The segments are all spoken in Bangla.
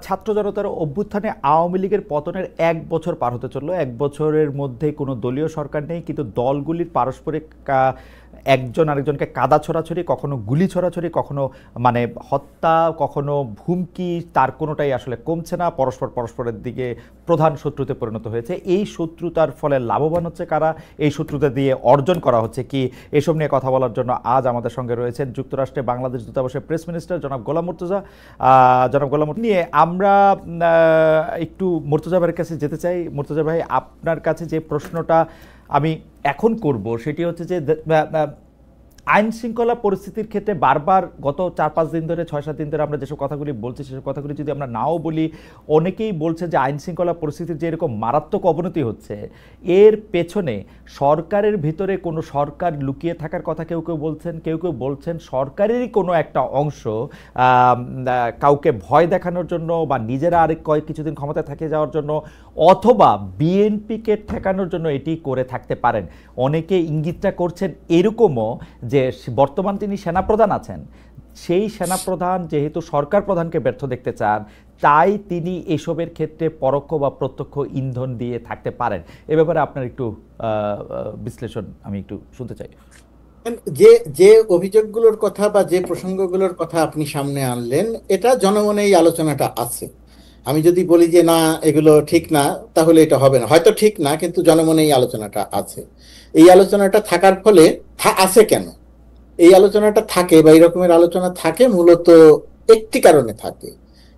ছাত্র জনতার অভ্যুত্থানে আওয়ামী লীগের পতনের ১ বছর পার হতে চললো। ১ বছরের মধ্যে কোনো দলীয় সরকার নেই, কিন্তু দলগুলির পারস্পরিক একজন আরেকজনকে কাদা ছড়াছড়ি, কখনো গুলি ছড়াছড়ি, কখনো মানে হত্যা, কখনো হুমকি, তার কোনোটাই আসলে কমছে না। পরস্পরের দিকে প্রধান শত্রুতে পরিণত হয়েছে। এই শত্রুতার ফলে লাভবান হচ্ছে কারা, এই শত্রুতা দিয়ে অর্জন করা হচ্ছে কি, এসব নিয়ে কথা বলার জন্য আজ আমাদের সঙ্গে রয়েছেন যুক্তরাষ্ট্রে বাংলাদেশ দূতাবাসের প্রেস মিনিস্টার জনাব গোলাম মুর্তজা। জনাব গোলাম নিয়ে আমরা একটু মুর্তজা ভাইয়ের কাছে যেতে চাই। মুর্তজা ভাই, আপনার কাছে যে প্রশ্নটা আমি এখন করব সেটি হচ্ছে যে আইন শৃঙ্খলা পরিস্থিতির ক্ষেত্রে বারবার গত ৪-৫ দিন ধরে, ৬-৭ দিন ধরে আমরা যেসব কথাগুলি বলছি, সেসব কথাগুলি যদি আমরা নাও বলি, অনেকেই বলছে যে আইন শৃঙ্খলা পরিস্থিতির যে এরকম মারাত্মক অবনতি হচ্ছে, এর পেছনে সরকারের ভিতরে কোনো সরকার লুকিয়ে থাকার কথা কেউ কেউ বলছেন, কেউ কেউ বলছেন সরকারেরই কোনো একটা অংশ কাউকে ভয় দেখানোর জন্য বা নিজেরা আরেক কিছুদিন ক্ষমতায় থেকে যাওয়ার জন্য, অথবা বিএনপিকে ঠেকানোর জন্য এটি করে থাকতে পারেন। অনেকে ইঙ্গিতটা করছেন এরকমও যে বর্তমান তিনি সেনাপ্রধান আছেন, সেই সেনাপ্রধান যেহেতু সরকার প্রধানকে ব্যর্থ দেখতে চান, তাই তিনি এসবের ক্ষেত্রে পরোক্ষ বা প্রত্যক্ষ ইন্ধন দিয়ে থাকতে পারেন। এ ব্যাপারে আপনার একটু বিশ্লেষণ আমি একটু শুনতে চাই। যে যে অভিযোগগুলোর কথা বা যে প্রসঙ্গগুলোর কথা আপনি সামনে আনলেন, এটা জনমনে এই আলোচনাটা আছে। আমি যদি বলি যে না এগুলো ঠিক না, তাহলে এটা হবে না। হয়তো ঠিক না, কিন্তু জনমনে এই আলোচনাটা আছে। এই আলোচনাটা থাকার ফলে আছে কেন? এই আলোচনাটা থাকে বা এই রকমের আলোচনা থাকে মূলত একটি কারণে থাকে।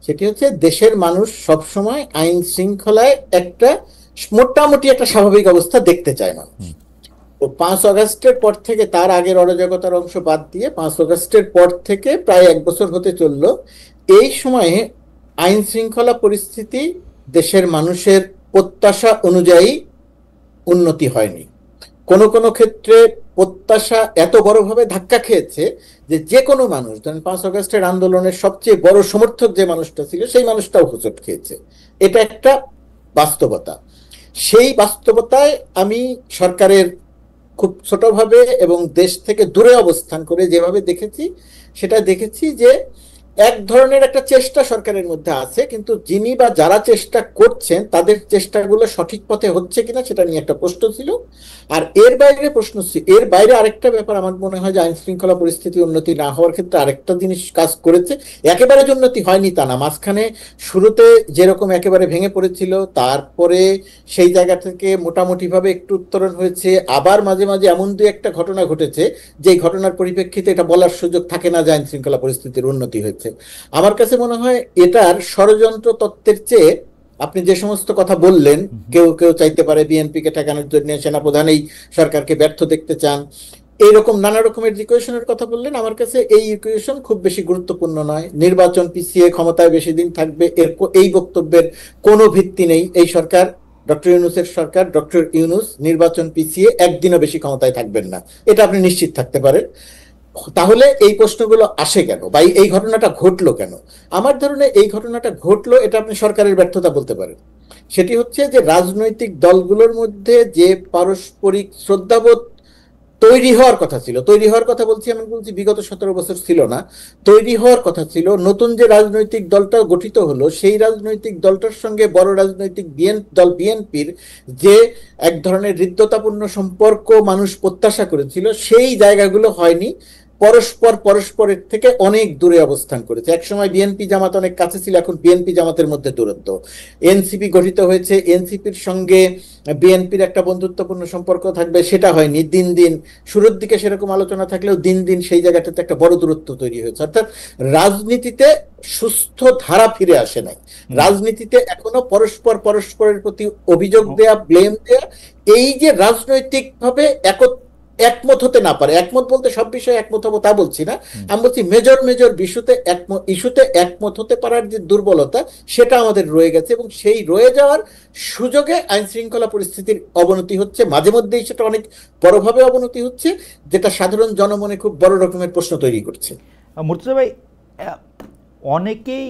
সেটি হচ্ছে দেশের মানুষ সবসময় আইন শৃঙ্খলায় একটা মোটামুটি একটা স্বাভাবিক অবস্থা দেখতে চায় না। তো 5 আগস্টের পর থেকে, তার আগের অরাজকতার অংশ বাদ দিয়ে 5 আগস্টের পর থেকে প্রায় 1 বছর হতে চললো, এই সময়ে আইন শৃঙ্খলা পরিস্থিতি দেশের মানুষের প্রত্যাশা অনুযায়ী উন্নতি হয়নি। কোনো কোনো ক্ষেত্রে প্রত্যাশা এত বড়ভাবে ধাক্কা খেয়েছে যে যে কোনো মানুষ, ধরেন 5 আগস্টের আন্দোলনের সবচেয়ে বড় সমর্থক যে মানুষটা ছিল, সেই মানুষটাও হোঁচট খেয়েছে। এটা একটা বাস্তবতা। সেই বাস্তবতায় আমি সরকারের খুব ছোটভাবে এবং দেশ থেকে দূরে অবস্থান করে যেভাবে দেখেছি, সেটা দেখেছি যে এক ধরনের একটা চেষ্টা সরকারের মধ্যে আছে, কিন্তু যিনি বা যারা চেষ্টা করছেন তাদের চেষ্টাগুলো সঠিক পথে হচ্ছে কিনা সেটা নিয়ে একটা প্রশ্ন ছিল। আর এর বাইরে আরেকটা ব্যাপার আমার মনে হয় যে আইন শৃঙ্খলা পরিস্থিতি উন্নতি না হওয়ার ক্ষেত্রে আরেকটা জিনিস কাজ করেছে। একেবারে যে উন্নতি হয়নি তা না, মাঝখানে শুরুতে যেরকম একেবারে ভেঙে পড়েছিল, তারপরে সেই জায়গা থেকে মোটামুটি ভাবে একটু উত্তরণ হয়েছে। আবার মাঝে মাঝে এমন দু একটা ঘটনা ঘটেছে যে ঘটনার পরিপ্রেক্ষিতে এটা বলার সুযোগ থাকে না যে আইন শৃঙ্খলা পরিস্থিতির উন্নতি হয়েছে। আমার কাছে মনে হয় এটার ষড়যন্ত্র তত্ত্বের চেয়ে আপনি যে সমস্ত কথা বললেন, কেউ কেউ চাইতে পারে বিএনপি কে ঠেকানোর জন্য সেনাপ্রধান এই সরকারকে ব্যর্থ দেখতে চান, এইরকম নানা রকমের ইকুয়েশনের কথা বললেন। আমার কাছে এই ইকুয়েশন খুব বেশি গুরুত্বপূর্ণ নয়। নির্বাচন পিছিয়ে ক্ষমতায় বেশি দিন থাকবে, এই বক্তব্যের কোনো ভিত্তি নেই। এই সরকার, ডক্টর ইউনূসের সরকার, ডক্টর ইউনূস নির্বাচন পিছিয়ে একদিনও বেশি ক্ষমতায় থাকবেন না, এটা আপনি নিশ্চিত থাকতে পারেন। তাহলে এই প্রশ্নগুলো আসে কেন বা এই ঘটনাটা ঘটলো কেন? আমার ধারণা এই ঘটনাটা ঘটলো, এটা আপনি সরকারের ব্যর্থতা বলতে পারেন। সেটি হচ্ছে যে রাজনৈতিক দলগুলোর মধ্যে যে পারস্পরিক শ্রদ্ধাবোধ তৈরি হওয়ার কথা ছিল, তৈরি হওয়ার কথা বলছি, আমি বলছি বিগত 17 বছর ছিল না, তৈরি হওয়ার কথা ছিল। নতুন যে রাজনৈতিক দলটা গঠিত হলো, সেই রাজনৈতিক দলটার সঙ্গে বড় রাজনৈতিক দল বিএনপির যে এক ধরনের হৃদ্যতাপূর্ণ সম্পর্ক মানুষ প্রত্যাশা করেছিল, সেই জায়গাগুলো হয়নি। পরস্পরের থেকে অনেক দূরে অবস্থান করেছে। একসময় বিএনপি জামাত অনেক কাছে ছিল, এখন বিএনপি জামাতের মধ্যে দূরত্ব। এনসিপি গঠিত হয়েছে, এনসিপির সঙ্গে বিএনপির একটা বন্ধুত্বপূর্ণ সম্পর্ক থাকবে, সেটা হয়নি। দিন দিন শুরুর দিকে সেরকম আলোচনা থাকলেও দিন দিন সেই জায়গাটাতে একটা বড় দূরত্ব তৈরি হয়েছে। অর্থাৎ রাজনীতিতে সুস্থ ধারা ফিরে আসে নাই। রাজনীতিতে এখনো পরস্পরের প্রতি অভিযোগ দেয়া, ব্লেম দেয়া, এই যে রাজনৈতিক ভাবে একমত হতে না পারে, একমত বলতে সব বিষয়ে একমত হবো তা বলছি না, আমি বলছি মেজর ইস্যুতে একমত হতে পারার যে দুর্বলতা, সেটা আমাদের রয়ে গেছে। এবং সেই রয়ে যাওয়ার সুযোগে আইন শৃঙ্খলা পরিস্থিতির অবনতি হচ্ছে, মাঝে মধ্যেই সেটা অনেক বড়ভাবে অবনতি হচ্ছে, যেটা সাধারণ জনমনে খুব বড় রকমের প্রশ্ন তৈরি করছে। মুর্তজা ভাই, অনেকেই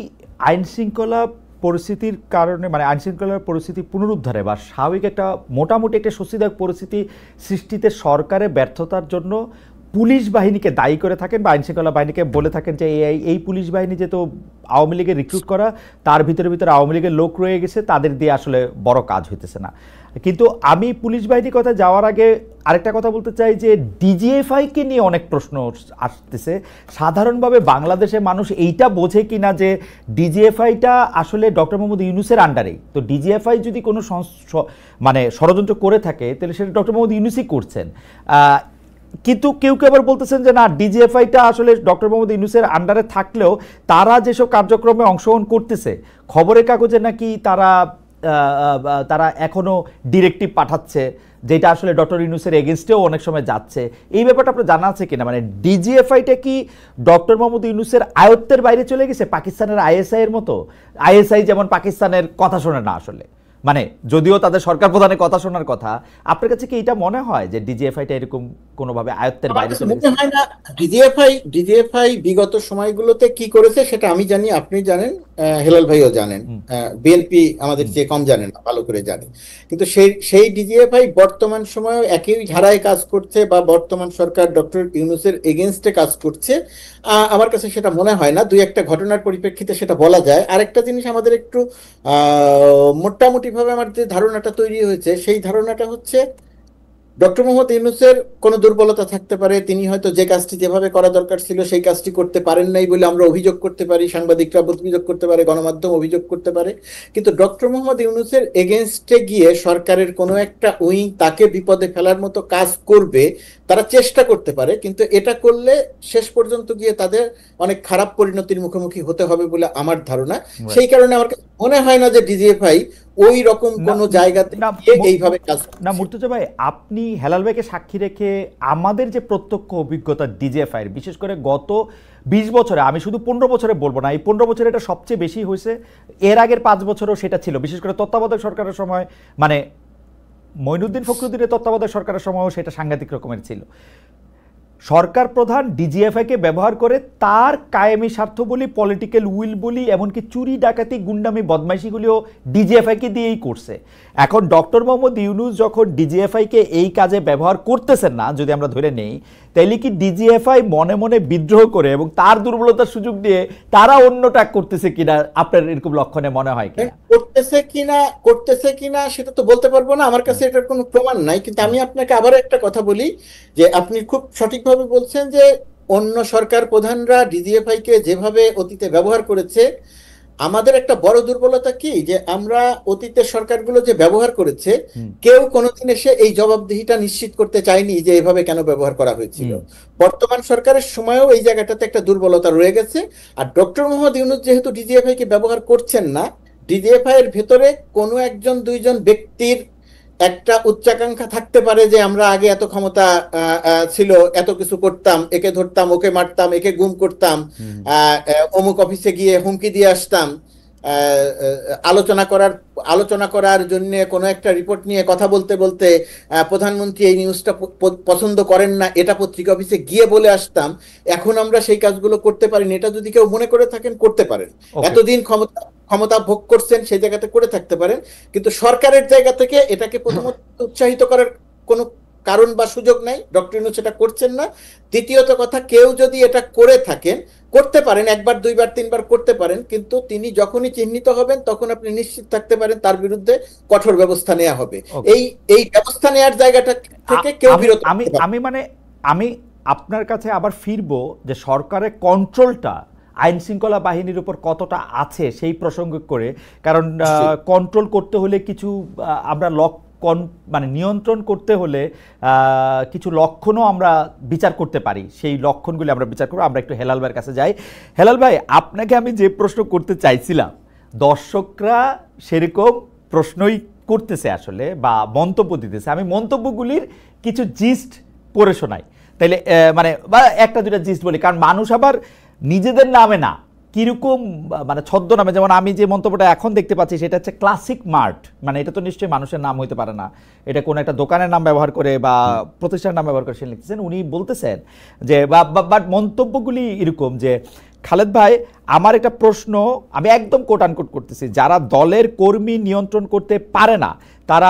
আইন শৃঙ্খলা পরিস্থিতির কারণে, মানে আইন শৃঙ্খলার পরিস্থিতি পুনরুদ্ধারে বা স্বাভাবিক একটা মোটামুটি একটা স্বস্তিদায়ক পরিস্থিতি সৃষ্টিতে সরকারের ব্যর্থতার জন্য পুলিশ বাহিনীকে দায়ী করে থাকেন বা আইনশৃঙ্খলা বাহিনীকে বলে থাকেন যে এই পুলিশ বাহিনী যে তো আওয়ামী লীগের রিক্রুট করা, তার ভিতরে আওয়ামী লীগের লোক রয়ে গেছে, তাদের দিয়ে আসলে বড় কাজ হইতেছে না। কিন্তু আমি পুলিশ বাহিনীর কথা যাওয়ার আগে আরেকটা কথা বলতে চাই যে ডিজিএফআইকে নিয়ে অনেক প্রশ্ন আসতেছে। সাধারণভাবে বাংলাদেশের মানুষ এইটা বোঝে কিনা যে ডিজিএফআইটা আসলে ডক্টর মোহাম্মদ ইউনূসের আন্ডারেই, তো ডিজিএফআই যদি কোনো মানে ষড়যন্ত্র করে থাকে তাহলে সেটা ডক্টর মোহাম্মদ ইউনূসই করছেন। কিন্তু কেউ কেউ আবার বলতেছেন যে না, ডিজিএফআইটা আসলে ডক্টর মোহাম্মদ ইউনূসের আন্ডারে থাকলেও তারা যেসব কার্যক্রমে অংশগ্রহণ করতেছে, খবরের কাগজে নাকি তারা এখনো ডিরেক্টিভ পাঠাচ্ছে, যেটা আসলে ডক্টর ইউনূসের এগেনস্টেও অনেক সময় যাচ্ছে। এই ব্যাপারটা আপনার জানা আছে কিনা? মানে ডিজিএফআইটা কি ডক্টর মোহাম্মদ ইউনূসের আয়ত্তের বাইরে চলে গেছে, পাকিস্তানের আইএসআই এর মতো? আইএসআই যেমন পাকিস্তানের কথা শোনে না আসলে, মানে যদিও তাদের সরকার প্রধানের কথা শোনার কথা, আপনার কাছে কি এটা মনে হয় যে ডিজিএফআইটা এরকম কোনোভাবে আয়ত্তের বাইরে চলে গেছে? মনে হয় না। ডিজিএফআই বিগত সময়গুলোতে কি করেছে সেটা আমি জানি, আপনি জানেন, হেলাল ভাইও জানেন, বিএনপি আমাদের চেয়ে কম জানে না, ভালো করে জানে। কিন্তু সেই ডিজিএফআই বর্তমান সময়ে একই ধারায় কাজ করছে বা বর্তমান সরকার ডক্টর ইউনূসের এগেনস্টে কাজ করছে, আমার কাছে সেটা মনে হয় না। দুই একটা ঘটনার পরিপ্রেক্ষিতে সেটা বলা যায়। আরেকটা জিনিস আমাদের একটু মোটামুটি ভাবে আমার যে ধারণাটা তৈরি হয়েছে, সেই ধারণাটা হচ্ছে ডক্টর মোহাম্মদ ইউনূসের কোনো দুর্বলতা থাকতে পারে, তিনি হয়তো যে কাজটি যেভাবে করা দরকার ছিল সেই কাজটি করতে পারেন নাই বলে আমরা অভিযোগ করতে পারি, সাংবাদিকরা অভিযোগ করতে পারে, গণমাধ্যম অভিযোগ করতে পারে। কিন্তু ডক্টর মোহাম্মদ ইউনূসের এগেনস্টে গিয়ে সরকারের কোনো একটা উইং তাকে বিপদে ফেলার মতো কাজ করবে, তারা চেষ্টা করতে পারে, কিন্তু এটা করলে শেষ পর্যন্ত গিয়ে তাদের অনেক খারাপ পরিণতির মুখোমুখি হতে হবে বলে আমার ধারণা। সেই কারণে আমার মনে হয় না যে ডিজিএফআই ওই রকম কোন জায়গাতে এইভাবে কাজ না। মুর্তজা ভাই, আপনি হেলাল ভাইকে সাক্ষী রেখে আমাদের যে প্রত্যক্ষ অভিজ্ঞতা ডিজিএফআই এর, বিশেষ করে গত 20 বছরে, আমি শুধু 15 বছরে বলবো না, এই 15 বছরে এটা সবচেয়ে বেশি হয়েছে, এর আগের 5 বছরও সেটা ছিল, বিশেষ করে তত্ত্বাবধায়ক সরকারের সময়, মানে মঈনুদ্দিন ফখরুদ্দিনের তত্ত্বাবধায়ক সরকারের সময়ও সেটা সাংঘাতিক রকমের ছিল। সরকার প্রধান ডিজিএফআইকে ব্যবহার করে তার কায়েমি স্বার্থ বলি, পলিটিক্যাল উইল বলি, এমনকি চুরি ডাকাতি গুন্ডামি বদমাইশিগুলিও ডিজিএফআইকে দিয়েই করছে। এখন ডক্টর মোহাম্মদ ইউনূস যখন ডিজিএফআইকে এই কাজে ব্যবহার করতেছেন না, যদি আমরা ধরে নেই, তাইলে কি ডিজিএফআই মনে মনে বিদ্রোহ করে এবং তার দুর্বলতার সুযোগ দিয়ে তারা অন্যটা করতেছে কিনা, আপনার এরকম লক্ষণে মনে হয় কিনা? করতেছে কিনা সেটা তো বলতে পারবো না, আমার কাছে এটার কোনো প্রমাণ নাই। কিন্তু আমি আপনাকে আবার একটা কথা বলি, যে আপনি খুব সঠিকভাবে বলছেন যে অন্য সরকার প্রধানরা ডিজিএফআই কে যেভাবে অতীতে ব্যবহার করেছে, আমাদের একটা বড় দুর্বলতা কি, যে আমরা অতীতের সরকারগুলো যে ব্যবহার করেছে, কেউ কোনোদিন এসে এই জবাবদিহিটা নিশ্চিত করতে চায়নি যে এভাবে কেন ব্যবহার করা হয়েছিল। বর্তমান সরকারের সময়ও এই জায়গাটাতে একটা দুর্বলতা রয়ে গেছে। আর ডক্টর মোহাম্মদ ইউনূস যেহেতু ডিজিএফআই কে ব্যবহার করছেন না, ডিজিএফআই এর ভেতরে কোনো একজন দুইজন ব্যক্তির একটা উচ্চাকাঙ্ক্ষা থাকতে পারে যে আমরা আগে এত ক্ষমতা ছিল, এত কিছু করতাম, একে ধরতাম, ওকে মারতাম, একে গুম করতাম, অমুক অফিসে গিয়ে হুমকি দিয়ে আসতাম, আলোচনা করার জন্য কোনো একটা রিপোর্ট নিয়ে কথা বলতে বলতে প্রধানমন্ত্রী এই নিউজটা পছন্দ করেন না, এটা পত্রিকা অফিসে গিয়ে বলে আসতাম। এখন আমরা সেই কাজগুলো করতে পারিনি, এটা যদি কেউ মনে করে থাকেন করতে পারেন। এতদিন ক্ষমতা ভোগ করছেন, সেই জায়গাতে করে থাকতে পারেন, কিন্তু সরকারের জায়গা থেকে এটাকে প্রথমত উৎসাহিত করার কোনো কারণ বা সুযোগ নাই, ডক্টর ইউনূস এটা করছেন না। দ্বিতীয়ত কথা, কেউ যদি এটা করে থাকেন, করতে পারেন, একবার দুইবার তিনবার করতে পারেন, কিন্তু তিনি যখনই চিহ্নিত হবেন তখন আপনি নিশ্চিত থাকতে পারেন তার বিরুদ্ধে কঠোর ব্যবস্থা নেওয়া হবে। এই ব্যবস্থা নেওয়ার জায়গাটা থেকে কেউ বিরত। আমি আপনার কাছে আবার ফিরবো যে সরকারের কন্ট্রোলটা আইন শৃঙ্খলা বাহিনীর উপর কতটা আছে সেই প্রসঙ্গ করে, কারণ কন্ট্রোল করতে হলে কিছু আমরা মানে নিয়ন্ত্রণ করতে হলে কিছু লক্ষণও আমরা বিচার করতে পারি, সেই লক্ষণগুলি আমরা বিচার করবো। আমরা একটু হেলাল ভাইয়ের কাছে যাই। হেলাল ভাই, আপনাকে আমি যে প্রশ্ন করতে চাইছিলাম, দর্শকরা সেরকম প্রশ্নই করতেছে আসলে, বা মন্তব্য দিতেছে, আমি মন্তব্যগুলির কিছু জিস্ট পড়ে শোনাই, তাইলে মানে বা একটা দুটা জিস্ট বলি, কারণ মানুষ আবার নিজেদের নামে না, কিরকম মানে ছদ্মনামে, যেমন আমি যে মন্তব্যটা এখন দেখতে পাচ্ছি সেটা হচ্ছে ক্লাসিক মার্ট, মানে এটা তো নিশ্চয়ই মানুষের নাম হইতে পারে না, এটা কোনো একটা দোকানের নাম ব্যবহার করে বা প্রতিষ্ঠানের নাম ব্যবহার করে সে লিখতেছেন। উনি বলতেছেন যে বাট মন্তব্যগুলি এরকম যে, খালেদ ভাই, আমার একটা প্রশ্ন, আমি একদম কোট আনকোট করতেছি, যারা দলের কর্মী নিয়ন্ত্রণ করতে পারে না তারা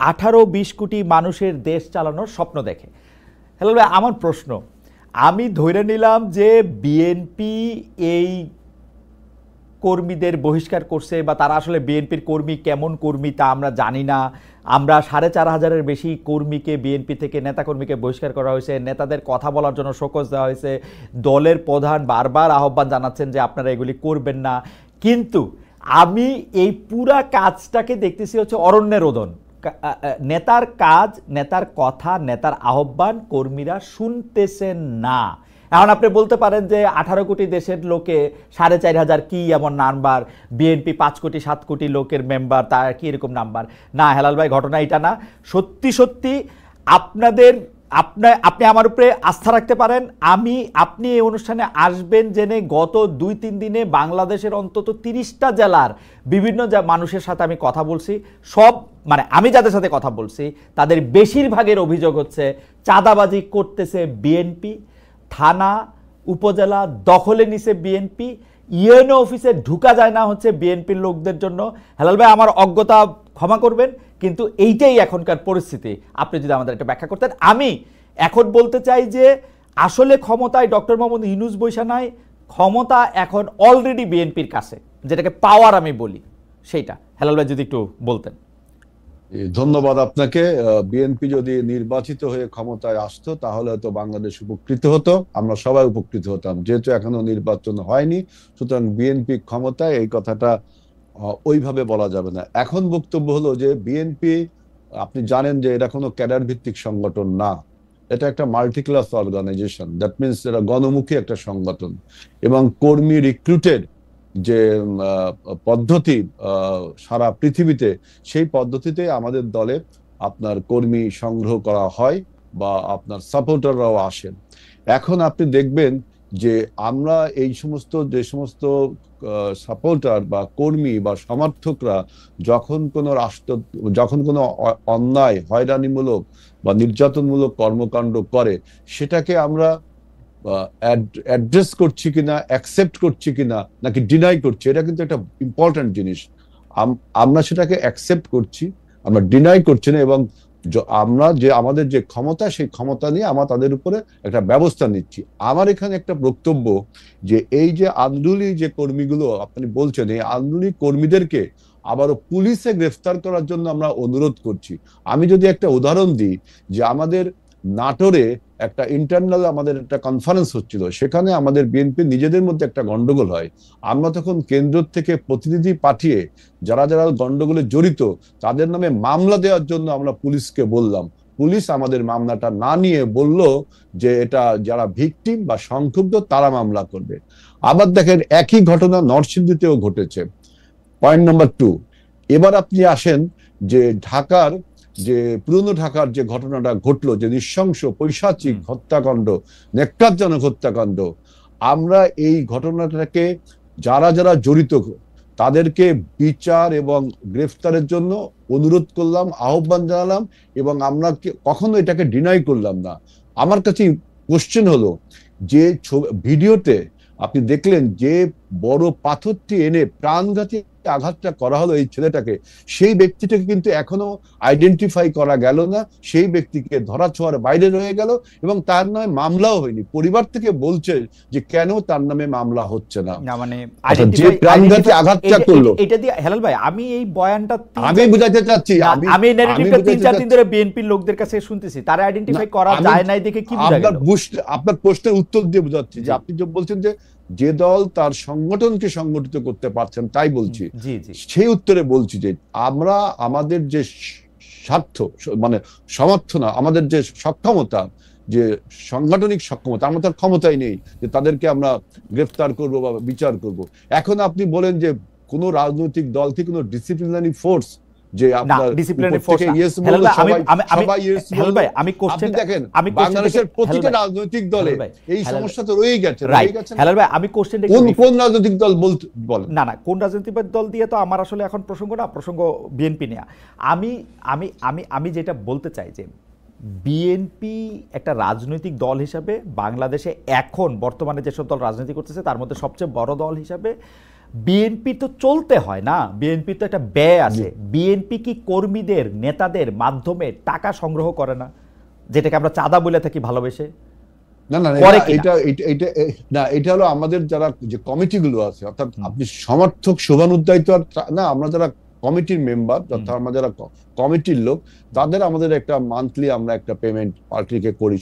18-20 কোটি মানুষের দেশ চালানোর স্বপ্ন দেখে। হেলাল ভাই, আমার প্রশ্ন, আমি ধরে নিলাম যে বিএনপি এই কর্মীদের বহিষ্কার করছে, বা তারা আসলে বিএনপির কর্মী কেমন কর্মী তা আমরা জানি না। আমরা 4,500-এর বেশি কর্মীকে, বিএনপি থেকে নেতাকর্মীকে বহিষ্কার করা হয়েছে, নেতাদের কথা বলার জন্য শোকজ দেওয়া হয়েছে, দলের প্রধান বারবার আহ্বান জানাচ্ছেন যে আপনারা এগুলি করবেন না। কিন্তু আমি এই পুরা কাজটাকে দেখতেছি হচ্ছে অরণ্যের রোদন। নেতার কাজ, নেতার কথা, নেতার আহ্বান কর্মীরা শুনতেছেন না। এখন আপনি বলতে পারেন যে 18 কোটি দেশের লোকে 4,500 কি এমন নাম্বার, বিএনপি 5 কোটি 7 কোটি লোকের মেম্বার, তার কি এরকম নাম্বার? না হেলাল ভাই, ঘটনা এটা না। সত্যি সত্যি আপনি আমার উপরে আস্থা রাখতে পারেন। আপনি এই অনুষ্ঠানে আসবেন জেনে গত 2-3 দিনে বাংলাদেশের অন্তত 30টা জেলার বিভিন্ন মানুষের সাথে আমি কথা বলছি। সব মানে আমি যাদের সাথে কথা বলছি তাদের বেশিরভাগের অভিযোগ হচ্ছে চাঁদাবাজি করতেছে বিএনপি, থানা উপজেলা দখলে নিছে বিএনপি, ইউএনও অফিসে ঢুকা যায় না হচ্ছে বিএনপির লোকদের জন্য। হেলাল ভাই, আমার অজ্ঞতা ক্ষমা করবেন, কিন্তু এইটাই এখনকার পরিস্থিতি। আপনি যদি আমাদের একটা ব্যাখ্যা করতেন। আমি এখন বলতে চাই যে আসলে ক্ষমতায় ডক্টর মোহাম্মদ ইউনূস বৈশা নাই, ক্ষমতা এখন অলরেডি বিএনপির কাছে, যেটাকে পাওয়ার আমি বলি, সেইটা হেলাল ভাই যদি একটু বলতেন। ধন্যবাদ আপনাকে। বিএনপি যদি নির্বাচিত হয়ে ক্ষমতায় আসতো তাহলে হয়তো বাংলাদেশ উপকৃত হতো, আমরা সবাই উপকৃত হতাম। যেহেতু এখনো নির্বাচন হয়নি, সুতরাং বিএনপি ক্ষমতায়, এই কথাটা ওইভাবে বলা যাবে না। এখন বক্তব্য হলো যে বিএনপি, আপনি জানেন যে এটা কোনো ক্যাডার ভিত্তিক সংগঠন না, এটা একটা multi class organisation. That means এটা গণমুখী একটা সংগঠন, এবং কর্মী রিক্রুটেড যে পদ্ধতি সারা পৃথিবীতে, সেই পদ্ধতিতে আমাদের দলে আপনার কর্মী সংগ্রহ করা হয় বা আপনার সাপোর্টাররাও আসেন। এখন আপনি দেখবেন যে আমরা এই সমস্ত যে সমস্ত সাপোর্টার বা কর্মী বা সমর্থকরা যখন কোনো অন্যায়, হয়রানিমূলক বা নির্যাতনমূলক কর্মকাণ্ড করে, সেটাকে আমরা অ্যাড্রেস করছি কিনা, অ্যাকসেপ্ট করছি কিনা, নাকি ডিনাই করছি, এটা কিন্তু একটা ইম্পর্টেন্ট জিনিস। আমরা সেটাকে অ্যাকসেপ্ট করছি, আমরা ডিনাই করছি না, এবং আমরা যে আমাদের যে ক্ষমতা, সেই ক্ষমতা নিয়ে আমরা তাদের উপরে একটা ব্যবস্থা নিচ্ছি। আমার এখানে একটা বক্তব্য যে এই যে আন্দোলনী যে কর্মীগুলো আপনি বলছেন, এই আন্দোলনী কর্মীদেরকে আবারও পুলিশে গ্রেফতার করার জন্য আমরা অনুরোধ করছি। আমি যদি একটা উদাহরণ দিই, যে আমাদের নাটোরে একটা ইন্টারনাল আমাদের একটা কনফারেন্স হচ্ছিল, সেখানে আমাদের বিএনপি নিজেদের মধ্যে একটা গন্ডগোল হয়। আমরা তখন কেন্দ্র থেকে প্রতিনিধি পাঠিয়ে যারা যারা গন্ডগোলে জড়িত তাদের নামে মামলা দেওয়ার জন্য আমরা পুলিশকে বললাম। পুলিশ আমাদের মামলাটা না নিয়ে বলল যে এটা যারা ভিকটিম বা সংক্ষুব্ধ তারা মামলা করবে। আবার দেখেন একই ঘটনা নরসিংদীতেও ঘটেছে। পয়েন্ট নাম্বার 2, এবার আপনি আসেন যে ঢাকার যে পুরনো ঢাকার যে ঘটনাটা ঘটলো, যে নৃশংস পৈশাচিক হত্যাকাণ্ড, নেককারজনক হত্যাকাণ্ড, আমরা এই ঘটনাটাকে যারা যারা জড়িত তাদেরকে বিচার এবং গ্রেফতারের জন্য অনুরোধ করলাম, আহ্বান জানালাম, এবং আমরা কখনো এটাকে ডিনাই করলাম না। আমার কাছে কোশ্চেন হলো যে ভিডিওতে আপনি দেখলেন যে বড় পাথরটি এনে প্রাণঘাতী আঘাতটা করা হলো এই ছেলেটাকে, সেই ব্যক্তিটাকে কিন্তু এখনো আইডেন্টিফাই করা গেল না, সেই ব্যক্তিকে ধরা ছোঁয়ার বাইরে রয়ে গেল, এবং তার নামে মামলাও হয়নি। পরিবার থেকে বলছে যে কেন তার নামে মামলা হচ্ছে না, মানে যে প্রাণঘাতী আঘাতটা করলো। এটা দিয়ে হেলাল ভাই, আমি এই বয়ানটা আমি বুঝাতে চাচ্ছি, আমি ন্যারেটিভটা 3-4 দিন ধরে বিএনপির লোকদের কাছে শুনতেছি, তারা আইডেন্টিফাই করা যায় নাই দেখে কি বুঝা গেল? আপনার প্রশ্নের উত্তর দিয়ে বুঝাচ্ছি যে আপনি যে বলছেন যে দল তার সংগঠনকে সংগঠিত করতে পারছেন, তাই বলছি। সেই উত্তরে বলছি যে আমরা আমাদের যে স্বার্থ, মানে সমর্থ না, আমাদের যে সক্ষমতা, যে সাংগঠনিক সক্ষমতা, আমরা তার ক্ষমতাই নেই যে তাদেরকে আমরা গ্রেফতার করব বা বিচার করব। এখন আপনি বলেন যে কোন রাজনৈতিক দল কি কোনো ডিসিপ্লিনারি ফোর্স, যে আপনার ডিসিপ্লিনারি ফোর্স আমি কোশ্চেন দেখেন, বাংলাদেশের প্রতিটা রাজনৈতিক দলে এই সমস্যা তো রয়েই গেছে। হেলাল ভাই, আমি কোশ্চেনটা কোন রাজনৈতিক দল বলেন? না কোন রাজনৈতিক দল দিয়ে তো আমার আসলে এখন প্রসঙ্গ না, প্রসঙ্গ বিএনপি নিয়ে। আমি আমি আমি আমি যেটা বলতে চাই যে বিএনপি একটা রাজনৈতিক দল হিসাবে বাংলাদেশে এখন বর্তমানে যেসব দল রাজনীতি করতেছে তার মধ্যে সবচেয়ে বড় দল হিসাবে বিএনপি তো চলতে হয় না, বিএনপি তো একটা ব্যয় আছে। বিএনপি কি কর্মীদের, নেতাদের মাধ্যমে টাকা সংগ্রহ করে না, যেটাকে আমরা চাঁদা বলে থাকি ভালোবেসে? না না না, করে এটা কিনা? এটা এটা এটা- না, এটা হলো আমাদের যারা যে কমিটিগুলো আছে, অর্থাৎ আপনি সমর্থক শুভানুধ্যায়িত না, আমরা যারা কমিটির মেম্বার, অর্থাৎ আমরা যারা কমিটির লোক, তাদের আমাদের একটা মান্থলি আমরা একটা পেমেন্ট পার্টিকে করি,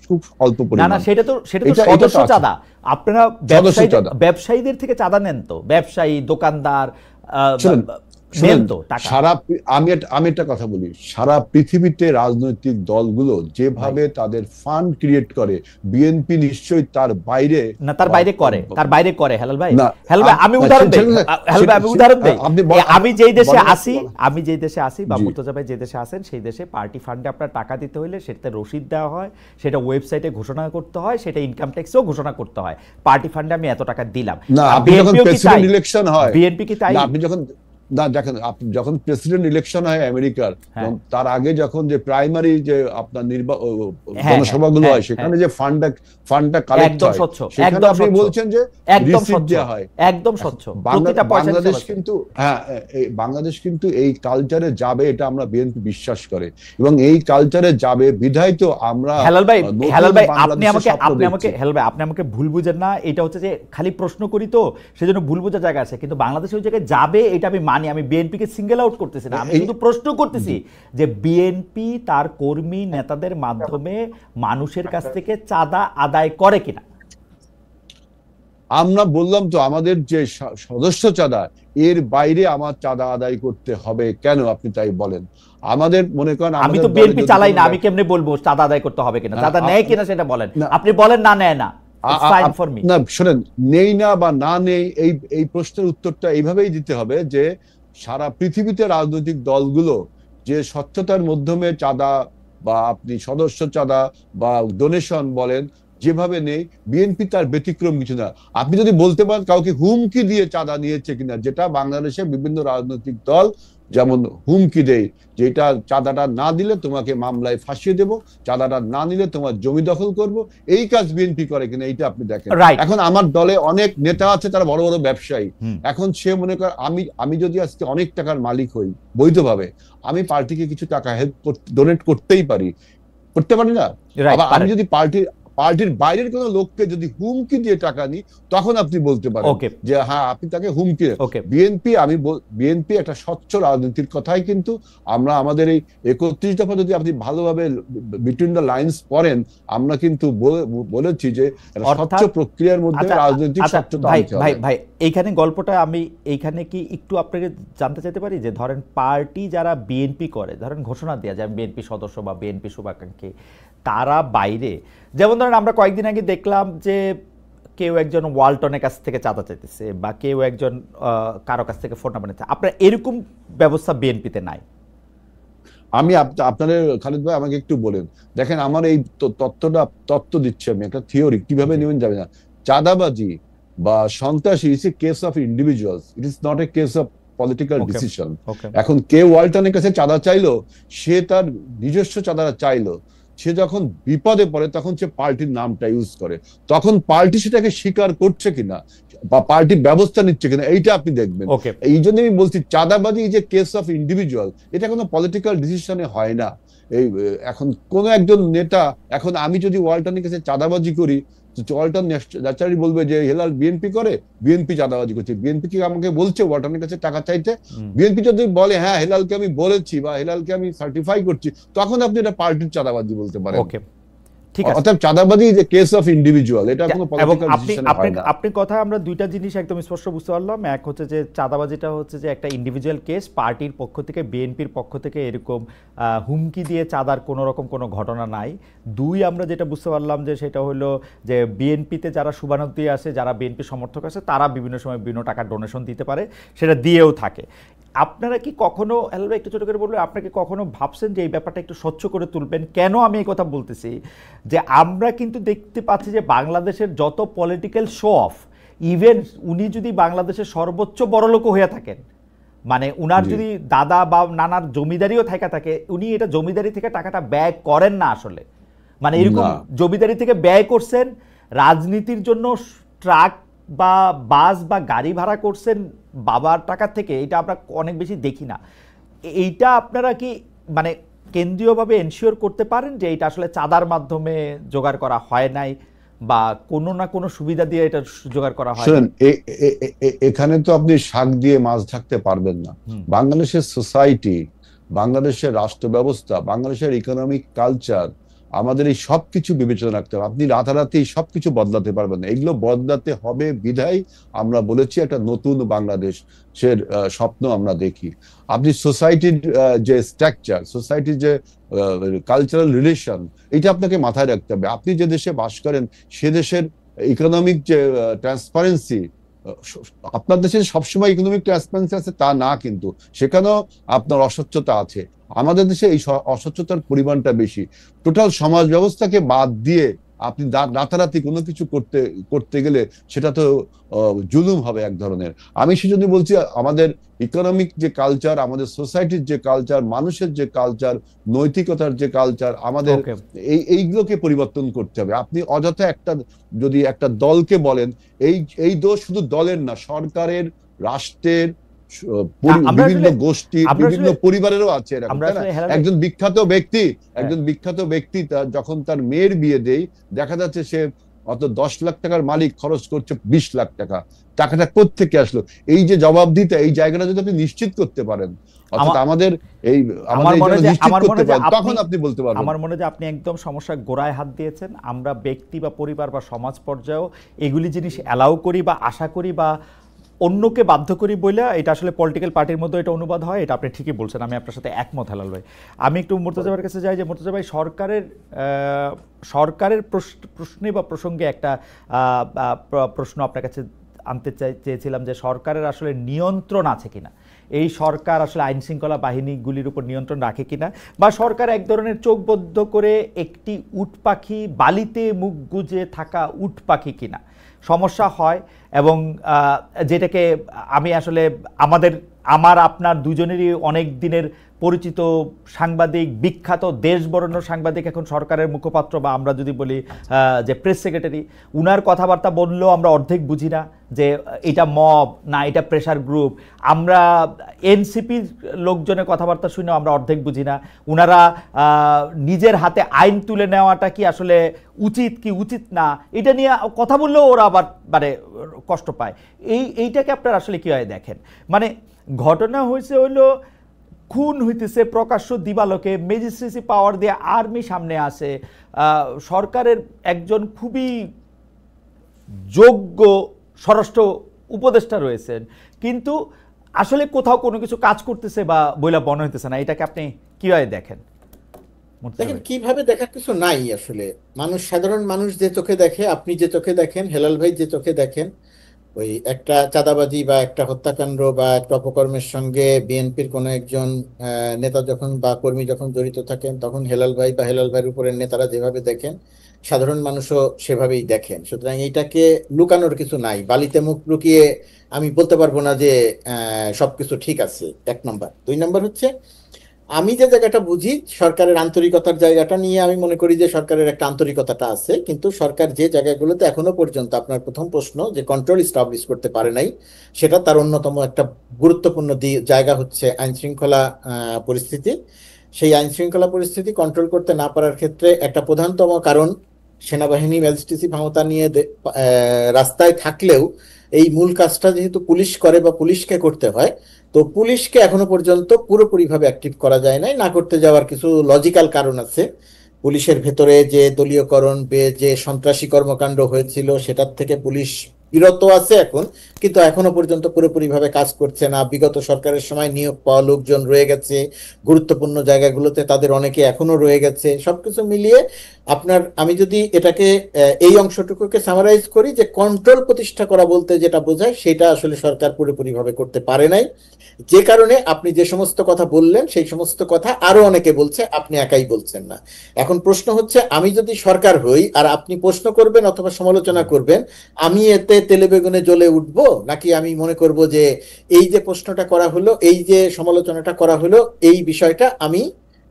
খুব অল্প না না, পরিমাণ। সেটা তো এটা সদস্য তো আছে। চাঁদা। আপনারা সদস্য চাঁদা। ব্যবসায়ীদের থেকে চাঁদা নেন তো, ব্যবসায়ী দোকানদার শুনুন, নেন তো টাকা। আমি একটা কথা বলি, সারা পৃথিবীতে রাজনৈতিক দলগুলো যেভাবে তাদের ফান্ড ক্রিয়েট করে, বিএনপি নিশ্চয়ই তার বাইরে না, তার বাইরে করে হেলাল ভাই। না, হেলাল ভাই, আমি উদাহরণ দেই। হেলাল ভাই, আমি উদাহরণ দেই। আমি যেই দেশে আসি বা মুর্তজা ভাই যে দেশে আছেন, সেই দেশে পার্টি ফান্ডে আপনার টাকা দিতে হলে সেটাতে রসিদ দেওয়া হয়, সেটা ওয়েবসাইটে ঘোষণা করতে হয়, সেটা ইনকাম ট্যাক্সেও ঘোষণা করতে হয়, পার্টি ফান্ডে আমি এত টাকা দিলাম। না, আপনি যখন প্রেসিডেন্ট ইলেকশন হয়, বিএনপি কি তাই? আপনি যখন না দেখেন, যখন প্রেসিডেন্ট ইলেকশন হয় আমেরিকার, তার আগে যখন যে প্রাইমারি যে আপনার জনসভাগুলো হয়, সেখানে যে ফান্ডটা কালেক্ট হয়, সেখানে আপনি বলছেন যে একদম রিসিট দেওয়া হয়, একদম স্বচ্ছ, প্রতিটা পয়সা। বাংলাদেশ কিন্তু এই কালচারে যাবে, এটা আমরা বিএনপি বিশ্বাস করে, এবং এই কালচারে যাবে বিধায় তো আমরা। হেলাল ভাই, আপনি আমাকে ভুল বুঝেন না, এটা হচ্ছে যে খালি প্রশ্ন করি তো সেজন্য ভুল বোঝার জায়গা আছে, কিন্তু বাংলাদেশ ওই জায়গায় যাবে এটা আমি মানি। আমি বিএনপি কে সিঙ্গেল আউট করতেছি না, আমি শুধু প্রশ্ন করতেছি যে বিএনপি তার কর্মী নেতাদের মাধ্যমে মানুষের কাছ থেকে চাঁদা আদায় করে কিনা। আমরা বললাম তো, আমাদের যে সদস্য চাঁদা, এর বাইরে আমার চাঁদা আদায় করতে হবে কেন, আপনি তাই বলেন। আমাদের মনে করেন, আমি তো বিএনপি চালাই না, আমি কেমনে বলবো চাঁদা আদায় করতে হবে কিনা? চাঁদা নেয় কিনা সেটা বলেন, আপনি বলেন না নেয় না, না শোনেন, নেই না বা না নেই, এই প্রশ্নের উত্তরটা এইভাবেই দিতে হবে যে সারা পৃথিবীতে রাজনৈতিক দলগুলো যে স্বচ্ছতার মাধ্যমে চাঁদা বা আপনি সদস্য চাঁদা বা ডোনেশন বলেন যেভাবে নেই, বিএনপি তার ব্যতিক্রম কিছু না। আপনি যদি বলতে পারেন কাউকে হুমকি দিয়ে চাঁদা নিয়েছে কিনা, যেটা বাংলাদেশে বিভিন্ন রাজনৈতিক দল যেমন হুমকি দেয়, যেটা চাঁদাটা না দিলে তোমাকে মামলায় ফাঁসিয়ে দেব, চাঁদাটা না নিলে তোমার জমি দখল করব, এই কাজ বিএনপি করে কিনা এইটা আপনি দেখেন। এখন আমার দলে অনেক নেতা আছে, তারা বড় বড় ব্যবসায়ী। এখন সে মনে করে আমি যদি আজকে অনেক টাকার মালিক হই বৈধভাবে, আমি পার্টিকে কিছু টাকা ডোনেট করতেই পারি, করতে পারি না? আবার আমি যদি পার্টির বাইরের কোন লোককে যদি হুমকি দিয়ে টাকা নিই, তখন আপনি বলতে পারেন যে হ্যাঁ, আপনি তাকে হুমকি। বিএনপি একটা স্বচ্ছ রাজনীতির কথাই, কিন্তু আমরা আমাদের এই 31 দফা যদি আপনি ভালোভাবে বিটুইন দ্য লাইন্স পড়েন, আমরা কিন্তু বলেছি যে স্বচ্ছ প্রক্রিয়ার মধ্যে রাজনৈতিক স্বচ্ছতা আনতে হবে। ভাই এইখানে গল্পটা আমি এইখানে কি একটু আপনাকে জানতে চাইতে পারি যে ধরেন পার্টি যারা বিএনপি করে, ধরেন ঘোষণা দেয়া যায় বিএনপি সদস্য বা বিএনপি শুভাকাঙ্ক্ষী, তারা বাইরে, যেমন ধরেন আমরা কয়েকদিন আগে দেখলাম যে কেউ একজন ওয়ালটনের কাছ থেকে চাঁদা চাইতেছে বা কেউ একজন কারো কাছ থেকে ফোন নাম্বার নিচ্ছে, আপনার এরকম ব্যবস্থা বিএনপিতে নাই? আমি আপনাদের খালিদ ভাই আমাকে একটু বলেন, দেখেন আমার এই তত্ত্ব দিচ্ছি, আমি একটা থিওরি, কিভাবে নেবেন যাবে না। চাঁদাবাজি বা সন্ত্রাসী is a case of individuals, it is not a case of political decision. এখন কেউ ওয়ালটনের কাছে চাঁদা চাইলো, সে তার নিজস্ব চাঁদাটা চাইলো, সে যখন বিপদে পড়ে তখন সে পার্টির নামটা ইউজ করে, তখন পার্টি সেটাকে স্বীকার করছে কিনা বা পার্টি ব্যবস্থা নিচ্ছে কিনা, এইটা আপনি দেখবেন। এই জন্য আমি বলছি চাঁদাবাজি is a case of individual, এটা কোনো পলিটিক্যাল ডিসিশনে হয় না। এই এখন কোন একজন নেতা, এখন আমি যদি ওয়ালটনের কাছে চাঁদাবাজি করি, ওয়ালটন ন্যাচারালি বলবে যে হেলাল বিএনপি করে, বিএনপি চাঁদাবাজি করছে, বিএনপি কি আমাকে বলছে ওয়ালটনের কাছে টাকা চাইতে? বিএনপি যদি বলে হ্যাঁ হেলালকে আমি বলেছি বা হেলালকে আমি সার্টিফাই করছি, তখন আপনি এটা পার্টির চাঁদাবাজি বলতে পারেন। ঠিক আছে, অর্থাৎ চাঁদাবাজি is a case of individual, এটা কোনো পলিটিক্যাল ডিসিশন হয় না। আপনি কথা আমরা দুইটা জিনিস একদম স্পষ্ট বুঝতে পারলাম। এক হচ্ছে যে চাঁদাবাজিটা হচ্ছে যে একটা ইন্ডিভিজুয়াল কেস, পার্টির পক্ষ থেকে বিএনপির পক্ষ থেকে এরকম হুমকি দিয়ে চাঁদার কোনো রকম কোনো ঘটনা নাই। দুই, আমরা যেটা বুঝতে পারলাম যে সেটা হলো যে বিএনপিতে যারা শুভানুধ্যায়ী আছে, যারা বিএনপি সমর্থক আছে, তারা বিভিন্ন সময় বিভিন্ন টাকা ডোনেশন দিতে পারে, সেটা দিয়েও থাকে। আপনারা কি কখনো, হেলাল একটু ছোট করে বলবেন, আপনাকে কখনো ভাবছেন যে এই ব্যাপারটা একটু স্বচ্ছ করে তুলবেন? কেন আমি এই কথা বলতেছি যে আমরা কিন্তু দেখতে পাচ্ছি যে বাংলাদেশের যত পলিটিক্যাল শো অফ, ইভেন উনি যদি বাংলাদেশের সর্বোচ্চ বড়লোক হয়ে থাকেন, মানে উনার যদি দাদা বা নানার জমিদারিও থাকে, উনি এটা জমিদারি থেকে টাকাটা ব্যয় করেন না আসলে, মানে এরকম জমিদারি থেকে ব্যয় করছেন, রাজনীতির জন্য ট্রাক বা বাস বা গাড়ি ভাড়া করছেন বাবার টাকা থেকে, এটা আমরা অনেক বেশি দেখি না। এইটা আপনারা কি মানে কেন্দ্রীয়ভাবে এনশিওর করতে পারেন যে এটা আসলে চাঁদার মাধ্যমে জোগাড় করা হয় নাই বা কোনো না কোনো সুবিধা দিয়ে এটা জোগাড় করা হয়? শুনুন, এখানে তো আপনি শাক দিয়ে মাছ ঢাকতে পারবেন না। বাংলাদেশের সোসাইটি, বাংলাদেশের রাষ্ট্র ব্যবস্থা, বাংলাদেশের ইকোনমিক কালচার, আমাদের এই সবকিছু বিবেচনা রাখতে হবে। আপনি রাতারাতি সবকিছু বদলাতে পারবেন না। এগুলো বদলাতে হবে বিধায় আমরা বলেছি একটা নতুন বাংলাদেশের স্বপ্ন আমরা দেখি। আপনি সোসাইটির যে স্ট্রাকচার, সোসাইটির যে কালচারাল রিলেশন, এটা আপনাকে মাথায় রাখতে হবে। আপনি যে দেশে বাস করেন সে দেশের ইকোনমিক যে ট্রান্সপারেন্সি, আপনার দেশে সবসময় ইকোনমিক ট্রান্সপারেন্সি আছে তা না, কিন্তু সেখানেও আপনার অস্বচ্ছতা আছে। আমাদের দেশে এই অস্বচ্ছতার পরিমাণটা বেশি। টোটাল সমাজ ব্যবস্থাকে বাদ দিয়ে আপনি রাতারাতি কোনো কিছু করতে গেলে সেটা তো জুলুম হবে এক ধরনের। আমি সেজন্য বলছি আমাদের ইকোনমিক যে কালচার, আমাদের সোসাইটির যে কালচার, মানুষের যে কালচার, নৈতিকতার যে কালচার, আমাদের এইগুলোকে পরিবর্তন করতে হবে। আপনি অযথা যদি একটা দলকে বলেন, এই দোষ শুধু দলের না, সরকারের, রাষ্ট্রের, বিভিন্ন গোষ্ঠী, বিভিন্ন পরিবারেরও আছে এরকম, তাই না? একজন বিখ্যাত ব্যক্তি যখন তার মেয়ের বিয়ে দেয়, দেখা যাচ্ছে সে অত 10 লাখ টাকার মালিক খরচ করছে 20 লাখ টাকা। টাকাটা কোত্থেকে আসলো? এই যে জবাবদিহিতা, এই জায়গাটা যদি আপনি নিশ্চিত করতে পারেন, অর্থাৎ আমাদের নিশ্চিত করতে পারেন, তখন আপনি বলতে পারবেন। আমার মনে হয় যে আপনি একদম সমস্যার গোড়ায় হাত দিয়েছেন। আমরা ব্যক্তি বা পরিবার বা সমাজ পর্যায়েও এগুলি জিনিস অ্যালাউ করি বা আশা করি বা অন্যকে বাধ্য করি বলে এটা আসলে পলিটিক্যাল পার্টির মধ্যে এটা অনুবাদ হয়। এটা আপনি ঠিকই বলছেন, আমি আপনার সাথে একমত হেলাল ভাই। আমি একটু মুর্তজা ভাইয়ের কাছে যাই যে মুর্তজা ভাই, সরকারের প্রশ্নে বা প্রসঙ্গে একটা প্রশ্ন আপনার কাছে আনতে চেয়েছিলাম যে সরকারের আসলে নিয়ন্ত্রণ আছে কিনা, এই সরকার আসলে আইন শৃঙ্খলা বাহিনীগুলির উপর নিয়ন্ত্রণ রাখে কিনা, বা সরকার এক ধরনের চোখ বদ্ধ করে একটি উট পাখি, বালিতে মুখ গুজে থাকা উট পাখি কিনা সমস্যা হয়। এবং যেটাকে আমি আসলে আমার আপনার দুজনেরই অনেক দিনের পরিচিত সাংবাদিক, বিখ্যাত দেশ বরেণ্য সাংবাদিক, এখন সরকারের মুখপাত্র বা আমরা যদি বলি যে প্রেস সেক্রেটারি, উনার কথাবার্তা বললেও আমরা অর্ধেক বুঝি না যে এটা মব না এটা প্রেশার গ্রুপ। আমরা এনসিপির লোকজনের কথাবার্তা শুনেও আমরা অর্ধেক বুঝি না। উনারা নিজের হাতে আইন তুলে নেওয়াটা কি আসলে উচিত কি উচিত না, এটা নিয়ে কথা বললেও ওরা আবার কষ্ট পায়। এইটাকে আপনারা আসলে কীভাবে দেখেন? মানে ঘটনা হয়েছে হলো খুন হইতেছে প্রকাশ্য দিবালোকে, ম্যাজিস্ট্রেসি পাওয়ার দিয়ে আর্মি সামনে আসে, সরকারের একজন খুবই যোগ্য স্বরাষ্ট্র উপদেষ্টা রয়েছেন, কিন্তু আসলে কোথাও কোনো কিছু কাজ করতেছে বা বইলা মনে হইতেছে না। এটাকে আপনি কিভাবে দেখেন? দেখেন, কিভাবে দেখার কিছু নাই আসলে। সাধারণ মানুষ যে চোখে দেখে, আপনি যে চোখে দেখেন, হেলাল ভাই যে চোখে দেখেন, ওই একটা চাঁদাবাজি বা একটা হত্যাকাণ্ড বা একটা অপকর্মের সঙ্গে বিএনপির কোনো একজন নেতা যখন বা কর্মী যখন জড়িত থাকেন, তখন হেলাল ভাই বা হেলাল ভাইয়ের উপরের নেতারা যেভাবে দেখেন, সাধারণ মানুষও সেভাবেই দেখেন। সুতরাং এইটাকে লুকানোর কিছু নাই। বালিতে মুখ লুকিয়ে আমি বলতে পারবো না যে সবকিছু ঠিক আছে, 1 নম্বর। 2 নম্বর হচ্ছে, আমি যে জায়গাটা বুঝি সরকারের আন্তরিকতার জায়গাটা নিয়ে, আমি মনে করি যে সরকারের একটা আন্তরিকতাটা আছে, কিন্তু সরকার যে জায়গাগুলোতে এখনো পর্যন্ত, আপনার প্রথম প্রশ্ন যে কন্ট্রোল এস্টাবলিশ করতে পারে নাই, সেটা তার অন্যতম একটা গুরুত্বপূর্ণ জায়গা হচ্ছে আইন শৃঙ্খলা পরিস্থিতি। সেই আইন শৃঙ্খলা পরিস্থিতি কন্ট্রোল করতে না পারার ক্ষেত্রে একটা প্রধানতম কারণ, সেনাবাহিনী ম্যাজিস্ট্রেসি ক্ষমতা নিয়ে রাস্তায় থাকলেও এই মূল কাজটা যেহেতু পুলিশ করে বা পুলিশকে করতে হয়, তো পুলিশকে এখনো পর্যন্ত পুরোপুরিভাবে অ্যাক্টিভ করা যায় নাই। না করতে যাওয়ার কিছু লজিক্যাল কারণ আছে। পুলিশের ভেতরে যে দলীয়করণ, যে সন্ত্রাসী কর্মকাণ্ড হয়েছিল, সেটার থেকে পুলিশ বিরত আছে এখন, কিন্তু এখনো পর্যন্ত পুরোপুরিভাবে কাজ করছে না। বিগত সরকারের সময় নিয়োগ পাওয়া লোকজন রয়ে গেছে, গুরুত্বপূর্ণ জায়গাগুলোতে তাদের অনেকে এখনো রয়ে গেছে। সবকিছু মিলিয়ে আমি যদি এটাকে এই অংশটুকুকে সামারাইজ করি, যে কন্ট্রোল প্রতিষ্ঠা করা বলতে যেটা বোঝায়, সেটা আসলে সরকার পুরোপুরিভাবে করতে পারে নাই। যে কারণে আপনি যে সমস্ত কথা বললেন, সেই সমস্ত কথা আরো অনেকে বলছে, আপনি একাই বলছেন না। এখন প্রশ্ন হচ্ছে, আমি যদি সরকার হই আর আপনি প্রশ্ন করবেন অথবা সমালোচনা করবেন, আমি এতে তেলে বেগুনে জ্বলে উঠবো, নাকি আমি মনে করব যে এই যে প্রশ্নটা করা হলো, এই যে সমালোচনাটা করা হলো, এই বিষয়টা আমি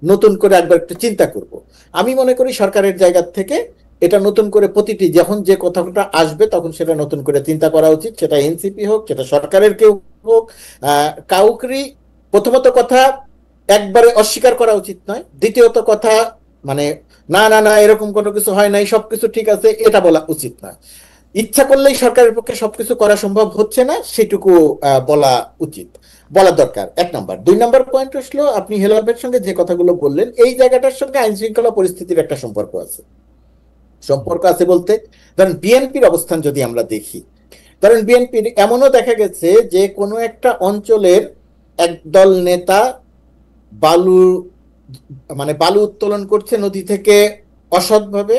নতুন করে একবার একটু চিন্তা করব। আমি মনে করি সরকারের জায়গা থেকে এটা নতুন করে প্রতিটি যখন যে কথাটা আসবে, তখন সেটা নতুন করে চিন্তা করা উচিত। সেটা এনসিপি হোক, সেটা সরকারের কেউ হোক, কাউকেই প্রথমত কথা একবারে অস্বীকার করা উচিত নয়। দ্বিতীয়ত কথা, মানে না না না এরকম কোনো কিছু হয় নাই, সবকিছু ঠিক আছে, এটা বলা উচিত নয়। ইচ্ছা করলেই সরকারের পক্ষে সবকিছু করা সম্ভব হচ্ছে না, সেটুকু বলা উচিত, বলা দরকার। 1 নম্বর। 2 নম্বর পয়েন্ট হলো, আপনি হেলাল ভাইয়ের সঙ্গে যে কথাগুলো বললেন, এই জায়গাটার সঙ্গে আইন শৃঙ্খলা পরিস্থিতির একটা সম্পর্ক আছে। সম্পর্ক আছে বলতে, ধরেন বিএনপির অবস্থান যদি আমরা দেখি, ধরেন বিএনপির এমনও দেখা গেছে যে কোনো একটা অঞ্চলের একদল নেতা বালু, মানে বালু উত্তোলন করছে নদী থেকে অসৎভাবে।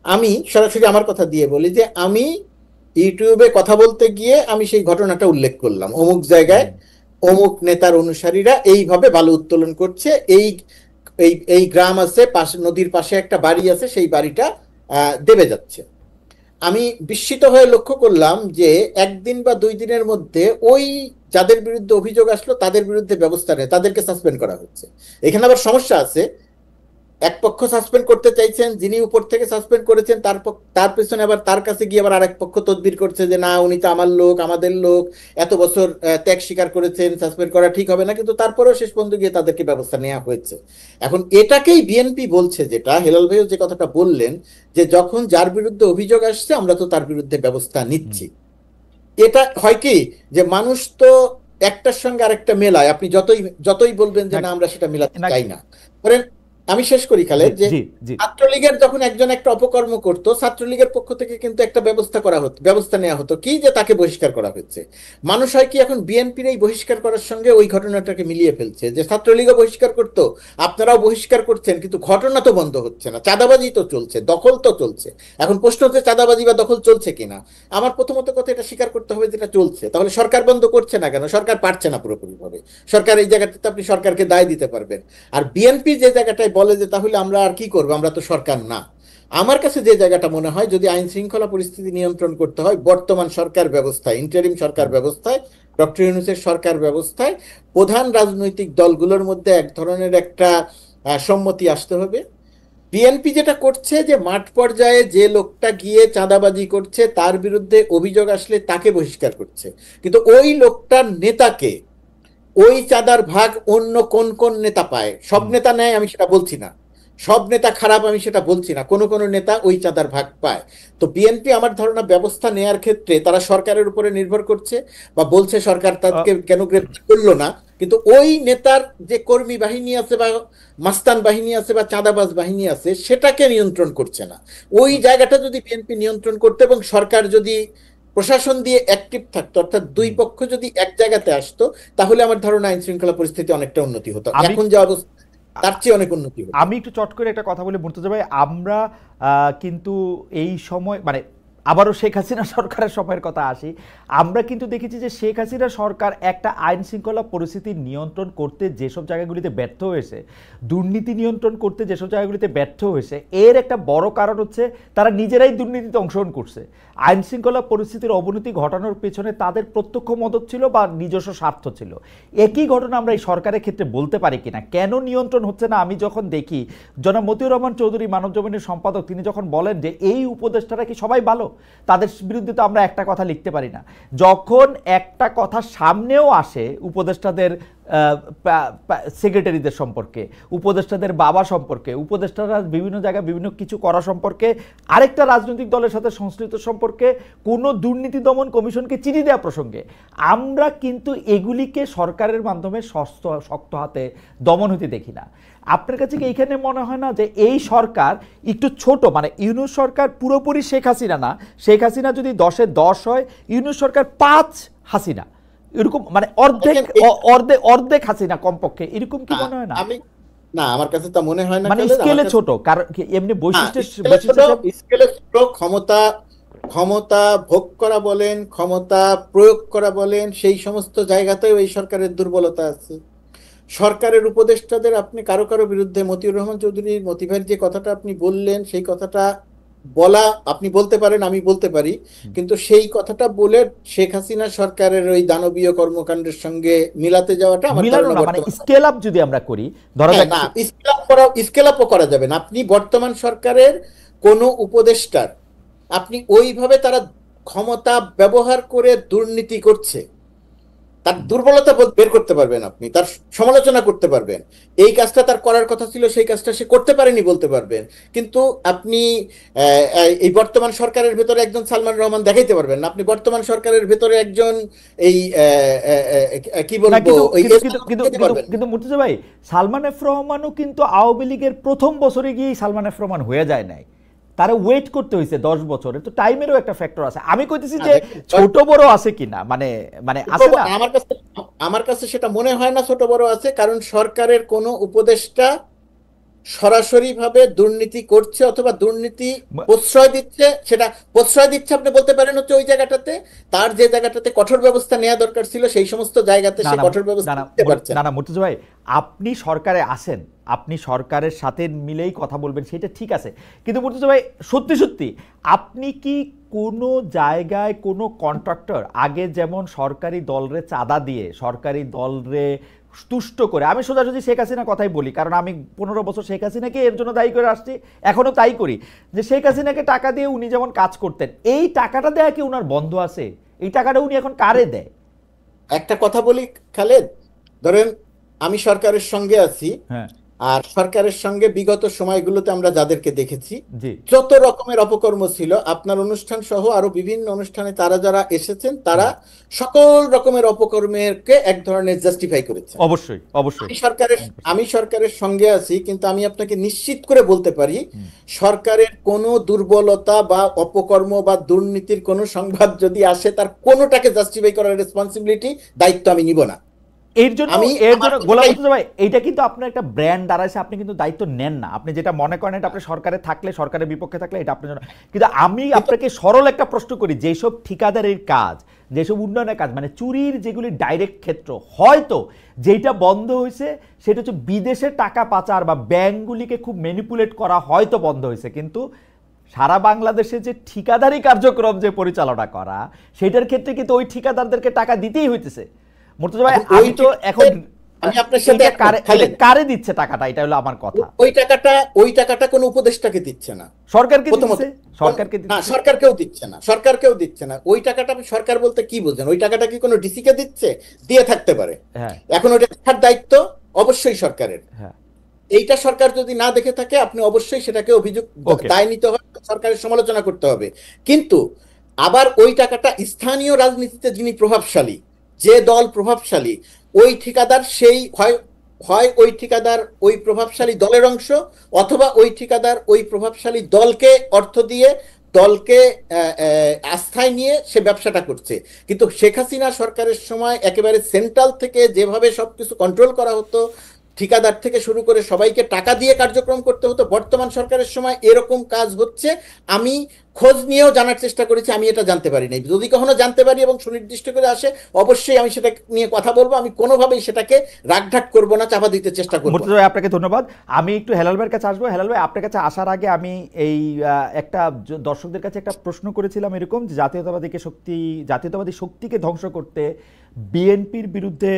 আমি সরাসরি আমার কথা দিয়ে বলি যে আমি ইউটিউবে কথা বলতে গিয়ে আমি সেই ঘটনাটা উল্লেখ করলাম, অমুক জায়গায় অমুক নেতার অনুসারীরা এইভাবে বালু উত্তোলন করছে, এই এই এই গ্রাম আছে, পাশে নদীর পাশে একটা বাড়ি আছে, সেই বাড়িটা দেবে যাচ্ছে। আমি বিস্মিত হয়ে লক্ষ্য করলাম যে 1 দিন বা 2 দিনের মধ্যে ওই যাদের বিরুদ্ধে অভিযোগ আসলো তাদের বিরুদ্ধে ব্যবস্থা নেয়, তাদেরকে সাসপেন্ড করা হচ্ছে। এখানে আবার সমস্যা আছে, এক পক্ষ সাসপেন্ড করতে চাইছেন, যিনি উপর থেকে সাসপেন্ড করেছেন তার পেছনে আবার তার কাছে গিয়ে আবার আরেক পক্ষ তদবির করছে যে না উনি তো আমার লোক, আমাদের লোক, এত বছর ত্যাগ স্বীকার করেছেন, সাসপেন্ড করা ঠিক হবে না, কিন্তু তারপরেও শেষ পর্যন্ত গিয়ে তাদেরকে ব্যবস্থা নেওয়া হয়েছে। এখন এটাকেই বিএনপি বলছে, যেটা হেলাল ভাইও যে কথাটা বললেন, যে যখন যার বিরুদ্ধে অভিযোগ আসছে আমরা তো তার বিরুদ্ধে ব্যবস্থা নিচ্ছি। এটা হয় কি যে মানুষ তো একটার সঙ্গে আরেকটা মেলায়, আপনি যতই যতই বলবেন যে না আমরা সেটা মেলাতে চাই না। ধরেন আমি শেষ করি খালেদ, যে ছাত্রলীগের যখন একজন একটা অপকর্ম করতো, ছাত্রলীগের পক্ষ থেকে কিন্তু একটা ব্যবস্থা নেওয়া হতো, কি যে তাকে বহিষ্কার করা হচ্ছে। মানুষ হয় কি এখন বিএনপির এই বহিষ্কার করার সঙ্গে ওই ঘটনাটাকে মিলিয়ে ফেলছে, যে ছাত্রলীগও বহিষ্কার করতো, আপনারাও বহিষ্কার করছেন, কিন্তু ঘটনা তো বন্ধ হচ্ছে না, চাঁদাবাজি তো চলছে, দখল তো চলছে। এখন প্রশ্ন হচ্ছে চাঁদাবাজি বা দখল চলছে কিনা। আমার প্রথমত কথা এটা স্বীকার করতে হবে যেটা চলছে, তাহলে সরকার বন্ধ করছে না কেন? সরকার পারছে না পুরোপুরি ভাবে, সরকার এই জায়গাটাতে আপনি সরকারকে দায় দিতে পারবেন। আর বিএনপি যে জায়গাটায় বলে যে তাহলে আমরা আর কি করবো, আমরা তো সরকার না, আমার কাছে যে জায়গাটা মনে হয় যদি আইন শৃঙ্খলা পরিস্থিতি নিয়ন্ত্রণ করতে হয়, বর্তমান সরকার ব্যবস্থায়, ইন্টারিম সরকার ব্যবস্থায়, ডক্টর ইউনূসের সরকার ব্যবস্থায় প্রধান রাজনৈতিক দলগুলোর মধ্যে এক ধরনের একটা সম্মতি আসতে হবে। বিএনপি যেটা করছে যে মাঠ পর্যায়ে যে লোকটা গিয়ে চাঁদাবাজি করছে তার বিরুদ্ধে অভিযোগ আসলে তাকে বহিষ্কার করছে, কিন্তু ওই লোকটার নেতাকে, ওই চাঁদার ভাগ অন্য কোন কোন নেতা পায়, সব নেতা নেয় আমি সেটা বলছি না, সব নেতা খারাপ আমি সেটা বলছি না, কোন কোন নেতা ওই চাঁদার ভাগ পায়। তো বিএনপি আমার ধারণা ব্যবস্থা নেয়ার ক্ষেত্রে তারা সরকারের উপরে নির্ভর করছে, বা বলছে সরকার তাদেরকে কেন গ্রেপ্তার করলো না, কিন্তু ওই নেতার যে কর্মী বাহিনী আছে বা মাস্তান বাহিনী আছে বা চাঁদাবাজ বাহিনী আছে সেটাকে নিয়ন্ত্রণ করছে না। ওই জায়গাটা যদি বিএনপি নিয়ন্ত্রণ করতে এবং সরকার যদি প্রশাসন দিয়ে অ্যাক্টিভ থাকতো, অর্থাৎ দুই পক্ষ যদি এক জায়গাতে আসতো, তাহলে আমার ধারণা আইন শৃঙ্খলা পরিস্থিতি অনেকটা উন্নতি হতো, এখন যে অবস্থা তার চেয়ে অনেক উন্নতি হতো। আমি একটু চট করে একটা কথা বলি মুর্তজা ভাই, আমরা কিন্তু এই সময় মানে আবারও শেখ হাসিনা সরকারের সময়ের কথা আসি, আমরা কিন্তু দেখেছি যে শেখ হাসিনা সরকার একটা আইন শৃঙ্খলা পরিস্থিতি নিয়ন্ত্রণ করতে যেসব জায়গাগুলিতে ব্যর্থ হয়েছে, দুর্নীতি নিয়ন্ত্রণ করতে যেসব জায়গাগুলিতে ব্যর্থ হয়েছে, এর একটা বড় কারণ হচ্ছে তারা নিজেরাই দুর্নীতিতে অংশগ্রহণ করছে। আইন শৃঙ্খলা পরিস্থিতির অবনতি ঘটানোর পেছনে তাদের প্রত্যক্ষ মদত ছিল বা নিজস্ব স্বার্থ ছিল। একই ঘটনা আমরা এই সরকারের ক্ষেত্রে বলতে পারি কিনা, কেন নিয়ন্ত্রণ হচ্ছে না? আমি যখন দেখি জনাব মতিউর রহমান চৌধুরী মানবজমিনের সম্পাদক, তিনি যখন বলেন যে এই উপদেষ্টারা কি সবাই ভালো, তাদের বিরুদ্ধে তো আমরা একটা কথা লিখতে পারি না। যখন একটা কথা সামনেও আসে উপদেষ্টাদের সেক্রেটারিদের সম্পর্কে, উপদেষ্টাদের বাবা সম্পর্কে, উপদেষ্টারা বিভিন্ন জায়গায় বিভিন্ন কিছু করা সম্পর্কে, আরেকটা রাজনৈতিক দলের সাথে সংশ্লিষ্ট সম্পর্কে, কোনো দুর্নীতি দমন কমিশনকে চিঠি দেওয়া প্রসঙ্গে, আমরা কিন্তু এগুলিকে সরকারের মাধ্যমে শক্ত হাতে দমন হতে দেখি না। আপনার কাছে কি এইখানে মনে হয় না যে এই সরকার একটু ছোট, মানে ইউনূস সরকার পুরোপুরি শেখ হাসিনা না, শেখ হাসিনা যদি 10-এ 10 হয়, ইউনূস সরকার 5 হাসিনা, এরকম মানে অর্ধেক হাসিনা কমপক্ষে, এরকম কি মনে হয় না? না, আমার কাছে তা মনে হয় না, মানে স্কেলে ছোট, কারণ এমনি বৈশিষ্ট্য ক্ষমতা ভোগ করা বলেন, ক্ষমতা প্রয়োগ করা বলেন, সেই সমস্ত জায়গাতেও এই সরকারের দুর্বলতা আছে। সরকারের উপদেষ্টাদের আপনি কারো কারো বিরুদ্ধে, মতিউর রহমান চৌধুরীর মতিভাইয়ের যে কথাটা আপনি বললেন, সেই কথাটা বলা আপনি বলতে পারেন, আমি বলতে পারি, কিন্তু সেই কথাটা বলে শেখ হাসিনা সরকারের ওই দানবীয় কর্মকাণ্ডের সঙ্গে মিলাতে যাওয়াটা আমার ধারণা, মানে স্কেল আপ যদি আমরা করি, ধরা যাক না, স্কেল আপও করা যাবে না। আপনি বর্তমান সরকারের কোন উপদেষ্টার আপনি ওইভাবে তারা ক্ষমতা ব্যবহার করে দুর্নীতি করছে, তার দুর্বলতা বের করতে পারবেন, আপনি তার সমালোচনা করতে পারবেন, এই কাজটা তার করার কথা ছিল সেই কাজটা সে করতে পারেনি বলতে পারবেন, কিন্তু আপনি এই বর্তমান সরকারের ভেতরে একজন সালমান রহমান দেখাইতে পারবেন না। আপনি বর্তমান সরকারের ভেতরে একজন এই কি বলবো কিন্তু মুর্তজা ভাই, সালমান এফ রহমানও কিন্তু আওয়ামী লীগের প্রথম বছরে গিয়ে সালমান এফ রহমান হয়ে যায় নাই, তারা ওয়েট করতে হয়েছে 10 বছরে। তো টাইমেরও একটা ফ্যাক্টর আছে। আমি কইতেছি যে ছোট বড় আছে কিনা, মানে আছে না, আমার কাছে সেটা মনে হয় না ছোট বড় আছে, কারণ সরকারের কোনো উপদেষ্টা সরাসরি ভাবে দুর্নীতি করছে অথবা দুর্নীতি প্রশ্রয় দিচ্ছে, সেটা প্রশ্রয় দিচ্ছে আপনি বলতে পারেন হচ্ছে ওই জায়গাটাতে, তার যে জায়গাটাতে কঠোর ব্যবস্থা নেওয়া দরকার ছিল সেই সমস্ত জায়গাতে সে কঠোর ব্যবস্থা নিতে পারছে না। না মুর্তজা ভাই, আপনি সরকারে আছেন, আপনি সরকারের সাথে মিলেই কথা বলবেন, সেটা ঠিক আছে, কিন্তু মুর্তজা ভাই সত্যি সত্যি আপনি কি কোনো জায়গায় কোনো কন্ট্রাক্টর আগে যেমন সরকারি দলরে চাঁদা দিয়ে সরকারি দলরে তুষ্ট করে, আমি সোজাসুজি শেখ হাসিনার কথাই বলি, কারণ আমি 15 বছর শেখ হাসিনাকে এর জন্য দায়ী করে আসছি, এখনো তাই করি, যে শেখ হাসিনাকে টাকা দিয়ে উনি যেমন কাজ করতেন, এই টাকাটা দেয়া কি উনার বন্ধ আছে? এই টাকাটা উনি এখন কারে দেয়? একটা কথা বলি খালেদ, ধরেন আমি সরকারের সঙ্গে আছি, হ্যাঁ, আর সরকারের সঙ্গে বিগত সময়গুলোতে আমরা যাদেরকে দেখেছি জি, যত রকমের অপকর্ম ছিল, আপনার অনুষ্ঠান সহ আরো বিভিন্ন অনুষ্ঠানে তারা যারা এসেছেন তারা সকল রকমের অপকর্মেরকে এক ধরনের জাস্টিফাই করেছে। অবশ্যই অবশ্যই আমি সরকারের সঙ্গে আছি, কিন্তু আমি আপনাকে নিশ্চিত করে বলতে পারি সরকারের কোনো দুর্বলতা বা অপকর্ম বা দুর্নীতির কোনো সংবাদ যদি আসে, তার কোনোটাকে জাস্টিফাই করার রেসপন্সিবিলিটি, দায়িত্ব আমি নিব না। এর জন্য গোলাম মুর্তজা ভাই, এইটা কিন্তু আপনার একটা ব্র্যান্ড দাঁড়াইছে, আপনি কিন্তু দায়িত্ব নেন না, আপনি যেটা মনে করেন এটা আপনি সরকারে থাকলে, সরকারের বিপক্ষে থাকলে এটা আপনার জন্য। কিন্তু আমি আপনাকে সরল একটা প্রশ্ন করি, যেসব ঠিকাদারের কাজ, যেসব উন্নয়নের কাজ, মানে চুরির যেগুলি ডাইরেক্ট ক্ষেত্র, হয়তো যেটা বন্ধ হয়েছে সেটা হচ্ছে বিদেশে টাকা পাচার বা ব্যাংকগুলিকে খুব ম্যানিপুলেট করা হয়তো বন্ধ হয়েছে, কিন্তু সারা বাংলাদেশে যে ঠিকাদারি কার্যক্রম যে পরিচালনা করা, সেটার ক্ষেত্রে কিন্তু ওই ঠিকাদারদেরকে টাকা দিতেই হইতেছে। মুর্তজা ভাই, আমি তো এখন আমি আপনার সাথে কারে দিচ্ছে টাকাটা, এটা হলো আমার কথা। ওই টাকাটা কোনো উপদেষ্টাকে দিচ্ছে না, সরকারকে দিচ্ছে, সরকারকেও দিচ্ছে না। ওই টাকাটা সরকার বলতে কি বোঝেন? ওই টাকাটা কি কোনো ডিসি কে দিচ্ছে? দিয়ে থাকতে পারে, এখন ওইটা দেখার দায়িত্ব অবশ্যই সরকারের। এইটা সরকার যদি না দেখে থাকে, আপনি অবশ্যই সেটাকে অভিযোগ দায় নিতে হবে, সরকারের সমালোচনা করতে হবে। কিন্তু আবার ওই টাকাটা স্থানীয় রাজনীতিতে যিনি প্রভাবশালী, যে দল প্রভাবশালী, ওই ঠিকাদার সেই হয় ওই ঠিকাদার ওই প্রভাবশালী দলের অংশ, অথবা ওই ঠিকাদার ওই প্রভাবশালী দলকে অর্থ দিয়ে, দলকে আস্থায় নিয়ে সে ব্যবসাটা করছে। কিন্তু শেখ হাসিনা সরকারের সময় একেবারে সেন্ট্রাল থেকে যেভাবে সবকিছু কন্ট্রোল করা হতো, ঠিকাদার থেকে শুরু করে সবাইকে টাকা দিয়ে কার্যক্রম করতে হতো, বর্তমান সরকারের সময় এরকম কাজ হচ্ছে আমি খোঁজ নিয়েও জানার চেষ্টা করেছি, আমি এটা জানতে পারি নাই। যদি কখনো জানতে পারি এবং সুনির্দিষ্ট করে আসে, অবশ্যই আমি সেটা নিয়ে কথা বলবো, আমি কোনোভাবেই সেটাকে রাগঢাক করবো না, চাপা দিতে চেষ্টা করবো। মুর্তজা ভাই, আপনাকে ধন্যবাদ। আমি একটু হেলাল ভাইয়ের কাছে আসবো। হেলাল ভাই, আপনার কাছে আসার আগে আমি এই একটা দর্শকদের কাছে একটা প্রশ্ন করেছিলাম এরকম, যে জাতীয়তাবাদী শক্তিকে ধ্বংস করতে বিএনপির বিরুদ্ধে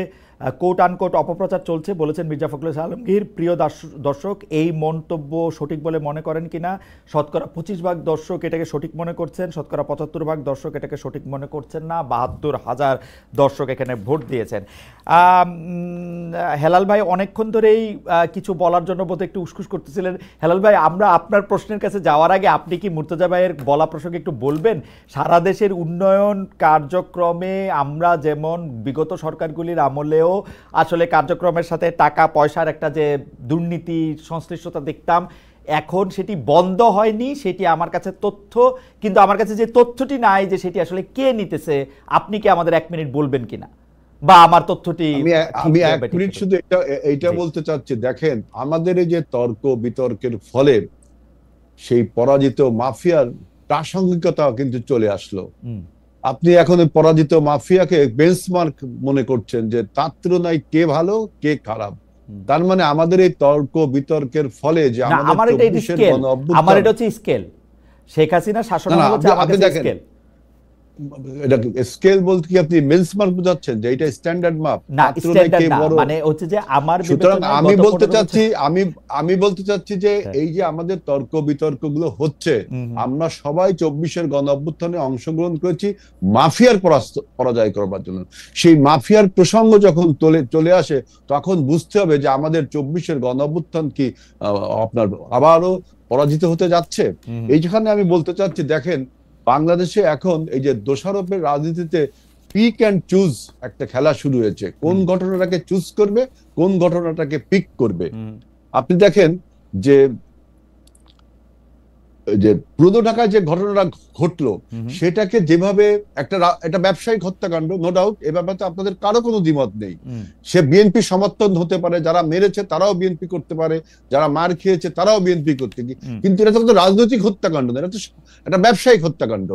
কোট আনকোট অপপ্রচার চলছে বলেছেন মির্জা ফখরুল আলমগীর। প্রিয় দর্শক, এই মন্তব্য সঠিক বলে মনে করেন কিনা? শতকরা 25% দর্শক এটাকে সঠিক মনে করছেন, শতকরা 75% দর্শক এটাকে সঠিক মনে করছেন না। 72,000 দর্শক এখানে ভোট দিয়েছেন। হেলাল ভাই অনেকক্ষণ ধরেই কিছু বলার জন্য বোধহয় একটু উসকুস করতেছিলেন। হেলাল ভাই, আমরা আপনার প্রশ্নের কাছে যাওয়ার আগে আপনি কি মুর্তজা ভাইয়ের বলা প্রসঙ্গে একটু বলবেন? সারা দেশের উন্নয়ন কার্যক্রমে আমরা যেমন বিগত সরকারগুলির আমলেও আসলে কার্যক্রমের সাথে টাকা পয়সার একটা যে দুর্নীতি সংশ্লিষ্টতা দেখতাম, এখন সেটি বন্ধ হয়নি, সেটি আমার কাছে তথ্য, কিন্তু আমার কাছে যে তথ্যটি নাই যে সেটি আসলে কে নিতেছে, আপনি কি আমাদের 1 মিনিট বলবেন কিনা, বা আমার তথ্যটি? আমি 1 মিনিট শুধু এইটা বলতে চাচ্ছি, দেখেন আমাদের এই যে তর্ক বিতর্কের ফলে সেই পরাজিত মাফিয়ার প্রাসঙ্গিকতা কিন্তু চলে আসলো। আপনি এখন পরাজিত মাফিয়াকে বেঞ্চমার্ক মনে করছেন, যে তার তুলনায় কে ভালো কে খারাপ। তার মানে আমাদের এই তর্ক বিতর্কের ফলে যে আমার এটা হচ্ছে স্কেল, শেখ হাসিনা শাসন হচ্ছে আমাদের স্কেল। এটা স্কেল বলতে কি আপনি বেঞ্চমার্ক বোঝাচ্ছেন যে এটা স্ট্যান্ডার্ড মাপ? না, স্ট্যান্ডার্ড না, মানে হচ্ছে যে আমার সুতরাং বিবেচনায় আমি গত বলতে 15 চাচ্ছি বছর- আমি বলতে চাচ্ছি যে এই যে আমাদের তর্ক বিতর্ক গুলো হচ্ছে, আমরা সবাই 24-এর গণ অভ্যুত্থানে অংশগ্রহণ করেছি মাফিয়ার পরাজয় করবার জন্য। সেই মাফিয়ার প্রসঙ্গ যখন চলে আসে তখন বুঝতে হবে যে আমাদের 24-এর গণ অভ্যুত্থান কি আপনার আবারও পরাজিত হতে যাচ্ছে। এইখানে আমি বলতে চাচ্ছি, দেখেন বাংলাদেশে এখন এই যে দোষারোপের রাজনীতিতে পিক অ্যান্ড চুজ একটা খেলা শুরু হয়েছে। কোন ঘটনাটাকে চুজ করবে, কোন ঘটনাটাকে পিক করবে। আপনি দেখেন যে পুরো ঢাকায় যে ঘটনাটা ঘটলো সেটাকে যেভাবে একটা ব্যবসায়িক হত্যাকাণ্ড, নো ডাউট, এ ব্যাপারে আপনাদের কারো কোনো দ্বিমত নেই। সে বিএনপি সমর্থন হতে পারে, যারা মেরেছে তারাও বিএনপি করতে পারে, যারা মার খেয়েছে তারাও বিএনপি করতে, কিন্তু এটা তো রাজনৈতিক হত্যাকাণ্ড না, এটা তো একটা ব্যবসায়িক হত্যাকাণ্ড।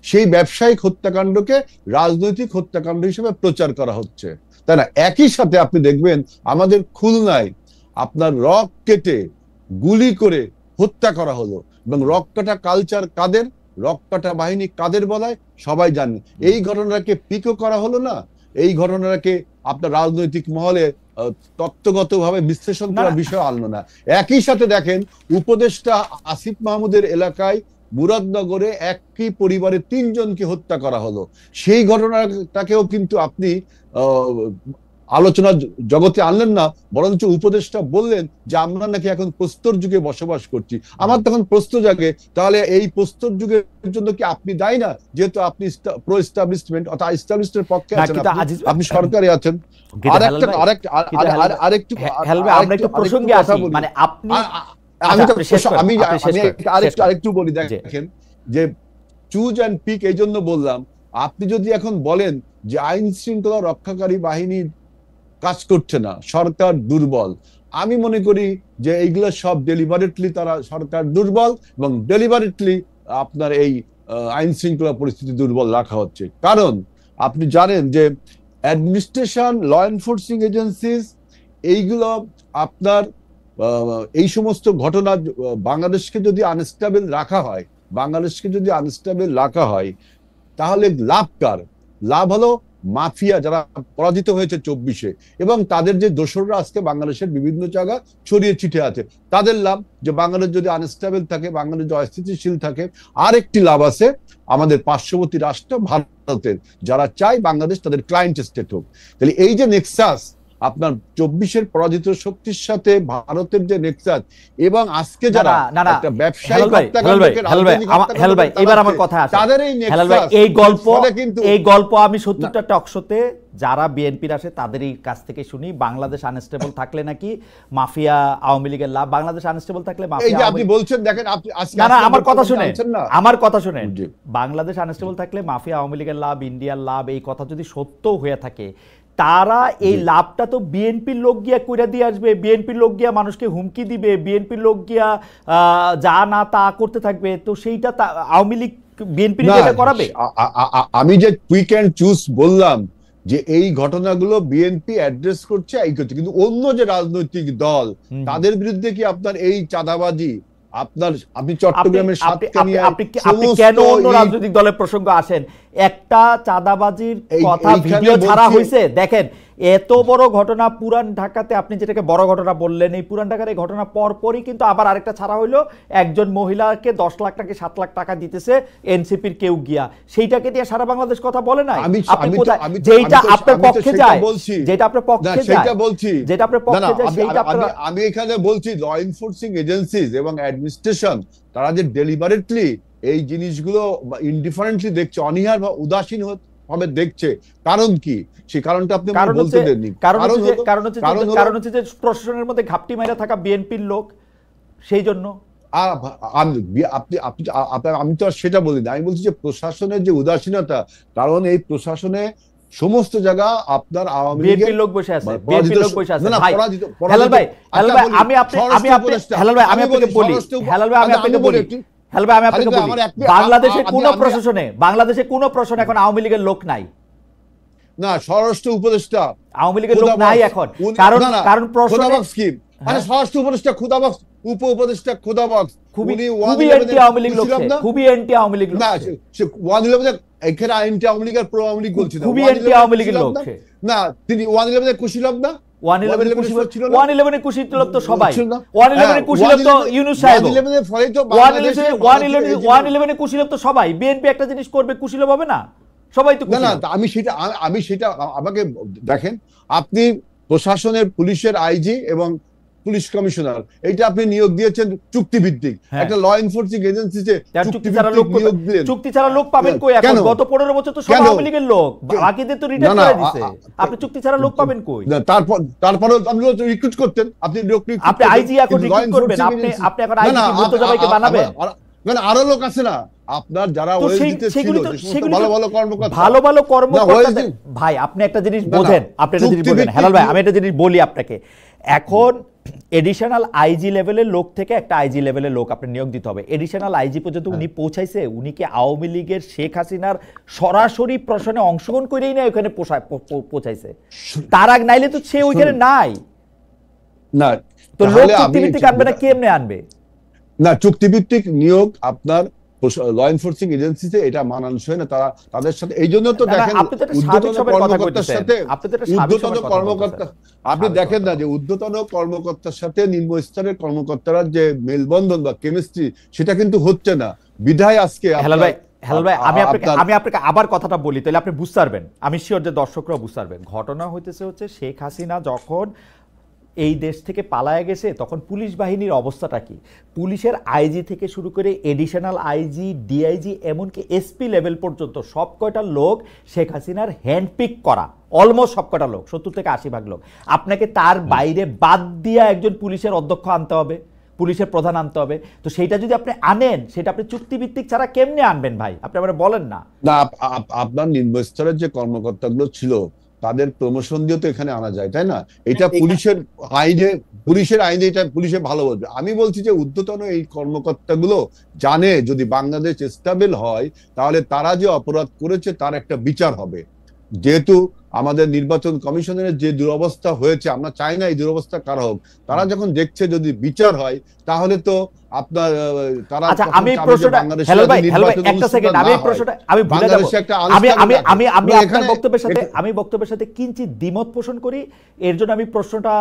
সেই ব্যবসায়িক হত্যাকাণ্ডকে রাজনৈতিক হত্যাকাণ্ড হিসেবে প্রচার করা হচ্ছে, তাই না? একই সাথে আপনি দেখবেন আমাদের খুলনায় আপনার রক কেটে গুলি করে হত্যা করা হলো, এবং রক কাটা কালচার কাদের, রক কাটা বাহিনী কাদের বলায় সবাই জানে। এই ঘটনাকে পিকও করা হলো না, এই ঘটনাকে আপনার রাজনৈতিক মহলে তত্ত্বগতভাবে বিশ্লেষণ করার বিষয় আনলো না। একই সাথে দেখেন উপদেষ্টা আসিফ মাহমুদের এলাকায় মুরাদনগরে একই পরিবারের 3 জনকে হত্যা করা হলো। সেই ঘটনাটাকেও কিন্তু আপনি আলোচনা জগতে আনলেন না, বরঞ্চ উপদেষ্টা বললেন যে আমরা নাকি এখন প্রস্তর যুগে বসবাস করছি। আমার তখন প্রশ্ন জাগে, তাহলে এই প্রস্তর যুগের জন্য কি আপনি দায়ী না? যেহেতু আপনি প্রো এস্টাবলিশমেন্ট অর্থাৎ এস্টাবলিশমেন্টের পক্ষে আছেন, আপনি সরকারে আছেন। আরেকটু বলি, দেখেন যে চুজ অ্যান্ড পিক এই জন্য বললাম, আপনি যদি এখন বলেন যে আইন শৃঙ্খলা রক্ষাকারী বাহিনী কাজ করছে না, সরকার দুর্বল, আমি মনে করি যে এইগুলো সব ডেলিভারেটলি তারা সরকার দুর্বল, এবং ডেলিভারেটলি আপনার এই আইন শৃঙ্খলা পরিস্থিতি দুর্বল রাখা হচ্ছে। কারণ আপনি জানেন যে অ্যাডমিনিস্ট্রেশন, ল এনফোর্সিং এজেন্সিস, এইগুলো আপনার এই সমস্ত ঘটনা বাংলাদেশকে যদি আনস্টেবল রাখা হয় তাহলে লাভ কার? লাভ হলো মাফিয়া যারা পরাজিত হয়েছে 24-এ, এবং তাদের যে দোসররা আজকে বাংলাদেশের বিভিন্ন জায়গা ছড়িয়ে ছিটে আছে, তাদের লাভ যে বাংলাদেশ যদি আনস্টেবল থাকে, বাংলাদেশ যদি অস্থিতিশীল থাকে। আর একটি লাভ আছে আমাদের পার্শ্ববর্তী রাষ্ট্র ভারতের, যারা চায় বাংলাদেশ তাদের ক্লায়েন্ট স্টেট হোক। তাহলে এই যে নেক্সাস আপনার 24-এর পরাজিত শক্তির সাথে ভারতের যে নেক্সাস, এবং আজকে যারা একটা ব্যবসায়িক এবার আমার কথা আছে, তাদের এই গল্প আমি 70টা টকশোতে যারা বিএনপির আসে তাদেরই কাছ থেকে শুনি। বাংলাদেশ আনস্টেবল থাকলে নাকি মাফিয়া আওয়ামী লীগের লাভ, বাংলাদেশ আনস্টেবল থাকলে মাফিয়া। আপনি বলছেন, দেখেন আমার কথা শুনেন, বাংলাদেশ আনস্টেবল থাকলে মাফিয়া আওয়ামী লীগের লাভ, ইন্ডিয়ার লাভ, এই কথা যদি সত্য হয়ে থাকে, তারা এই লাভটা তো বিএনপির লোক গিয়া কইরা দিয়ে আসবে, বিএনপির লোক গিয়া মানুষকে হুমকি দিবে, বিএনপির লোক গিয়া যা না তা করতে থাকবে, তো সেইটা আওয়ামী লীগ বিএনপির করাবে। আমি যে কুইক অ্যান্ড চুজ বললাম যে এই ঘটনাগুলো বিএনপি অ্যাড্রেস করছে, কিন্তু অন্য যে রাজনৈতিক দল তাদের বিরুদ্ধে কি আপনার এই চাঁদাবাজি, আপনি চট্টগ্রামের আপনি কেন অন্য রাজনৈতিক দলের প্রসঙ্গ আসেন? একটা চাঁদাবাজির কথা ভিডিও ছাড়া হয়েছে, দেখেন এত বড় ঘটনা পুরান ঢাকাতে, আপনি যেটাকে বড় ঘটনা বললেন, এই পুরান ঢাকার এই ঘটনা পরপরই কিন্তু আবার আরেকটা ছাড়া হইলো, একজন মহিলাকে 10 লাখ টাকা 7 লাখ টাকা দিতেছে এনসিপির কেউ গিয়া, সেইটাকে দিয়ে সারা বাংলাদেশ কথা বলে নাই। যেটা আপনার পক্ষে যায়, যেটা আপনার পক্ষে যায়, যেটা আপনার পক্ষে যায়, সেইটা আমি এখানে বলছি ল এনফোর্সিং এজেন্সিজ এবং অ্যাডমিনিস্ট্রেশন তারা যে ডেলিভারেটলি এই জিনিসগুলো ইনডিফারেন্টলি দেখছে, অনীহার বা উদাসীন ভাবে দেখছে, কারণ কি? সেই কারণটা আপনি বলতে দেননি। কারণ হচ্ছে যে প্রশাসনের মধ্যে ঘাপটি মাইরা থাকা বিএনপির লোক, সেই জন্য। আমি তো আর সেটা বলি না, আমি বলছি যে প্রশাসনের যে উদাসীনতা, কারণ এই প্রশাসনে সমস্ত জায়গা আপনার আওয়ামী লীগের লোক বসে আছে, বিএনপির লোক বসে আছে। ভাই হেলাল ভাই, আমি আপনাকে বলি, বাংলাদেশে কোন প্রশাসনে এখন আওয়ামী লীগের লোক নাই না, স্বরাষ্ট্র উপদেষ্টা আওয়ামী লীগের লোক নাই এখন, কারণ স্কিম, মানে স্বরাষ্ট্র উপদেষ্টা খুদাবক্স, উপ উপদেষ্টা খুদাবক্স, খুবই উনি খুবই 111 অ্যান্টি আওয়ামী লীগ লোক, ছিলাম না? খুবই অ্যান্টি আওয়ামী লীগ লোক, না, সে 111 এখানে অ্যান্টি আওয়ামী লীগ আর প্রো আওয়ামী লীগ বলছি না, খুবই 111 অ্যান্টি আওয়ামী লীগের লোক সে। না, তিনি 111 কুশীলব না, 111 ছিল না? 111 কুশীলব তো সবাই, ছিল না? 111 কুশীলব তো 111 ইউনূস সাহেব, 111 ফলে তো বাংলাদেশে 111 কুশীলব তো সবাই, বিএনপি একটা জিনিস করবে কুশীলব হবে না? সবাই তো না না, কুশীলব। আমি সেটা আমাকে দেখেন, আপনি প্রশাসনের পুলিশের আইজি এবং পুলিশ কমিশনার, এইটা আপনি নিয়োগ দিয়েছেন চুক্তিভিত্তিক, হ্যাঁ। একটা ল এনফোর্সিং এজেন্সিতে চুক্তি ছাড়া লোক নিয়োগ দিলেন। চুক্তি ছাড়া লোক পাবেন কই এখন? কেন? গত 15 বছর তো সব কেন? আওয়ামী লীগের লোক, বাকিদের তো রিটায়ার না, না, করে দিয়েছে, আপনি চুক্তি ছাড়া লোক পাবেন কই? না, তারপরে আপনি রিক্রুট করতেন, আপনি আপনি আইজি এখন রিক্রুট করবেন, আপনি এখন আইজি মুর্তজা ভাইকে বানাবেন? আরো লোক আছে না আপনার, যারা তো ওএসডিতে ছিল, সেগুলি তো যে সমস্ত ভালো ভালো কর্মকর্তা, ভালো ভালো কর্মকর্তা। না, ভাই আপনি একটা জিনিস না, বোঝেন, আপনি একটা জিনিস বোঝেন চুক্তিভিত্তিক হেলাল ভাই, আমি একটা জিনিস বলি আপনাকে, এখন এডিশনাল আইজি লেভেলের লোক থেকে একটা আইজি লেভেলের লোক আপনি নিয়োগ দিতে হবে। এডিশনাল আইজি পর্যন্ত উনি পৌঁছাইছে? উনি কি আওয়ামী লীগের শেখ হাসিনার সরাসরি প্রশ্নে অংশগ্রহণ করেই না ওখানে পৌঁছাইছে? তার আগ নাইলে তো সে ওইখানে নাই। না, তো লোক চুক্তিভিত্তিক আনবে না, কেমনে আনবে? না, চুক্তিভিত্তিক নিয়োগ আপনার ল এনফোর্সিং এজেন্সিতে এটা মানানসই না, তাদের সাথে। এই জন্য তো দেখেন ঊর্ধ্বতন কর্মকর্তার সাথে আপনি দেখেন না যে ঊর্ধ্বতন কর্মকর্তার সাথে নিম্ন স্তরের কর্মকর্তারা যে মেলবন্ধন বা কেমিস্ট্রি, সেটা কিন্তু হচ্ছে না। বিধায় আজকে হেলাল ভাই আমি আপনাকে আবার কথাটা বলি, তাহলে আপনি বুঝতে পারবেন, আমি শিওর যে দর্শকরাও বুঝতে পারবেন। ঘটনা হইতেছে হচ্ছে শেখ হাসিনা যখন এই দেশ থেকে পালায় গেছে তখন পুলিশ বাহিনীর অবস্থাটা কি? পুলিশের আইজি থেকে শুরু করে এডিশনাল আইজি, ডিআইজি, এমনকি এসপি লেভেল পর্যন্ত সব কয়টা লোক শেখ হাসিনার হ্যান্ডপিক করা, অলমোস্ট সব কয়টা লোক, 70 থেকে 80% লোক। আপনাকে তার বাইরে বাদ দিয়া একজন পুলিশের অধ্যক্ষ আনতে হবে, পুলিশের প্রধান আনতে হবে। তো সেইটা যদি আপনি আনেন, সেটা আপনি চুক্তিভিত্তিক ছাড়া কেমনে আনবেন ভাই? আপনি আমরা বলেন না। না, আপনার নিম্ন স্তরের যে কর্মকর্তাগুলো ছিল তাদের প্রমোশন দিয়ে তো এখানে আনা যায়, তাই না? এটা পুলিশের আইনে এটা পুলিশে ভালো বলবে। আমি বলছি যে ঊর্ধ্বতন এই কর্মকর্তাগুলো জানে যদি বাংলাদেশ স্টেবল হয় তাহলে তারা যে অপরাধ করেছে তার একটা বিচার হবে। যেহেতু আমাদের নির্বাচন কমিশনের যে দুরবস্থা হয়েছে, আমরা চাই না এই দুরবস্থা কারো হোক, তারা যখন দেখছে যদি বিচার হয় তাহলে তো আপনার তারা, আচ্ছা আমি প্রশ্নটা হেলাল ভাই একটা সেকেন্ড, আমি প্রশ্নটা আমি ভুলে যাব, আমি আপনার বক্তব্যের সাথে কিঞ্চিত দ্বিমত পোষণ করি। এর জন্য আমি প্রশ্নটা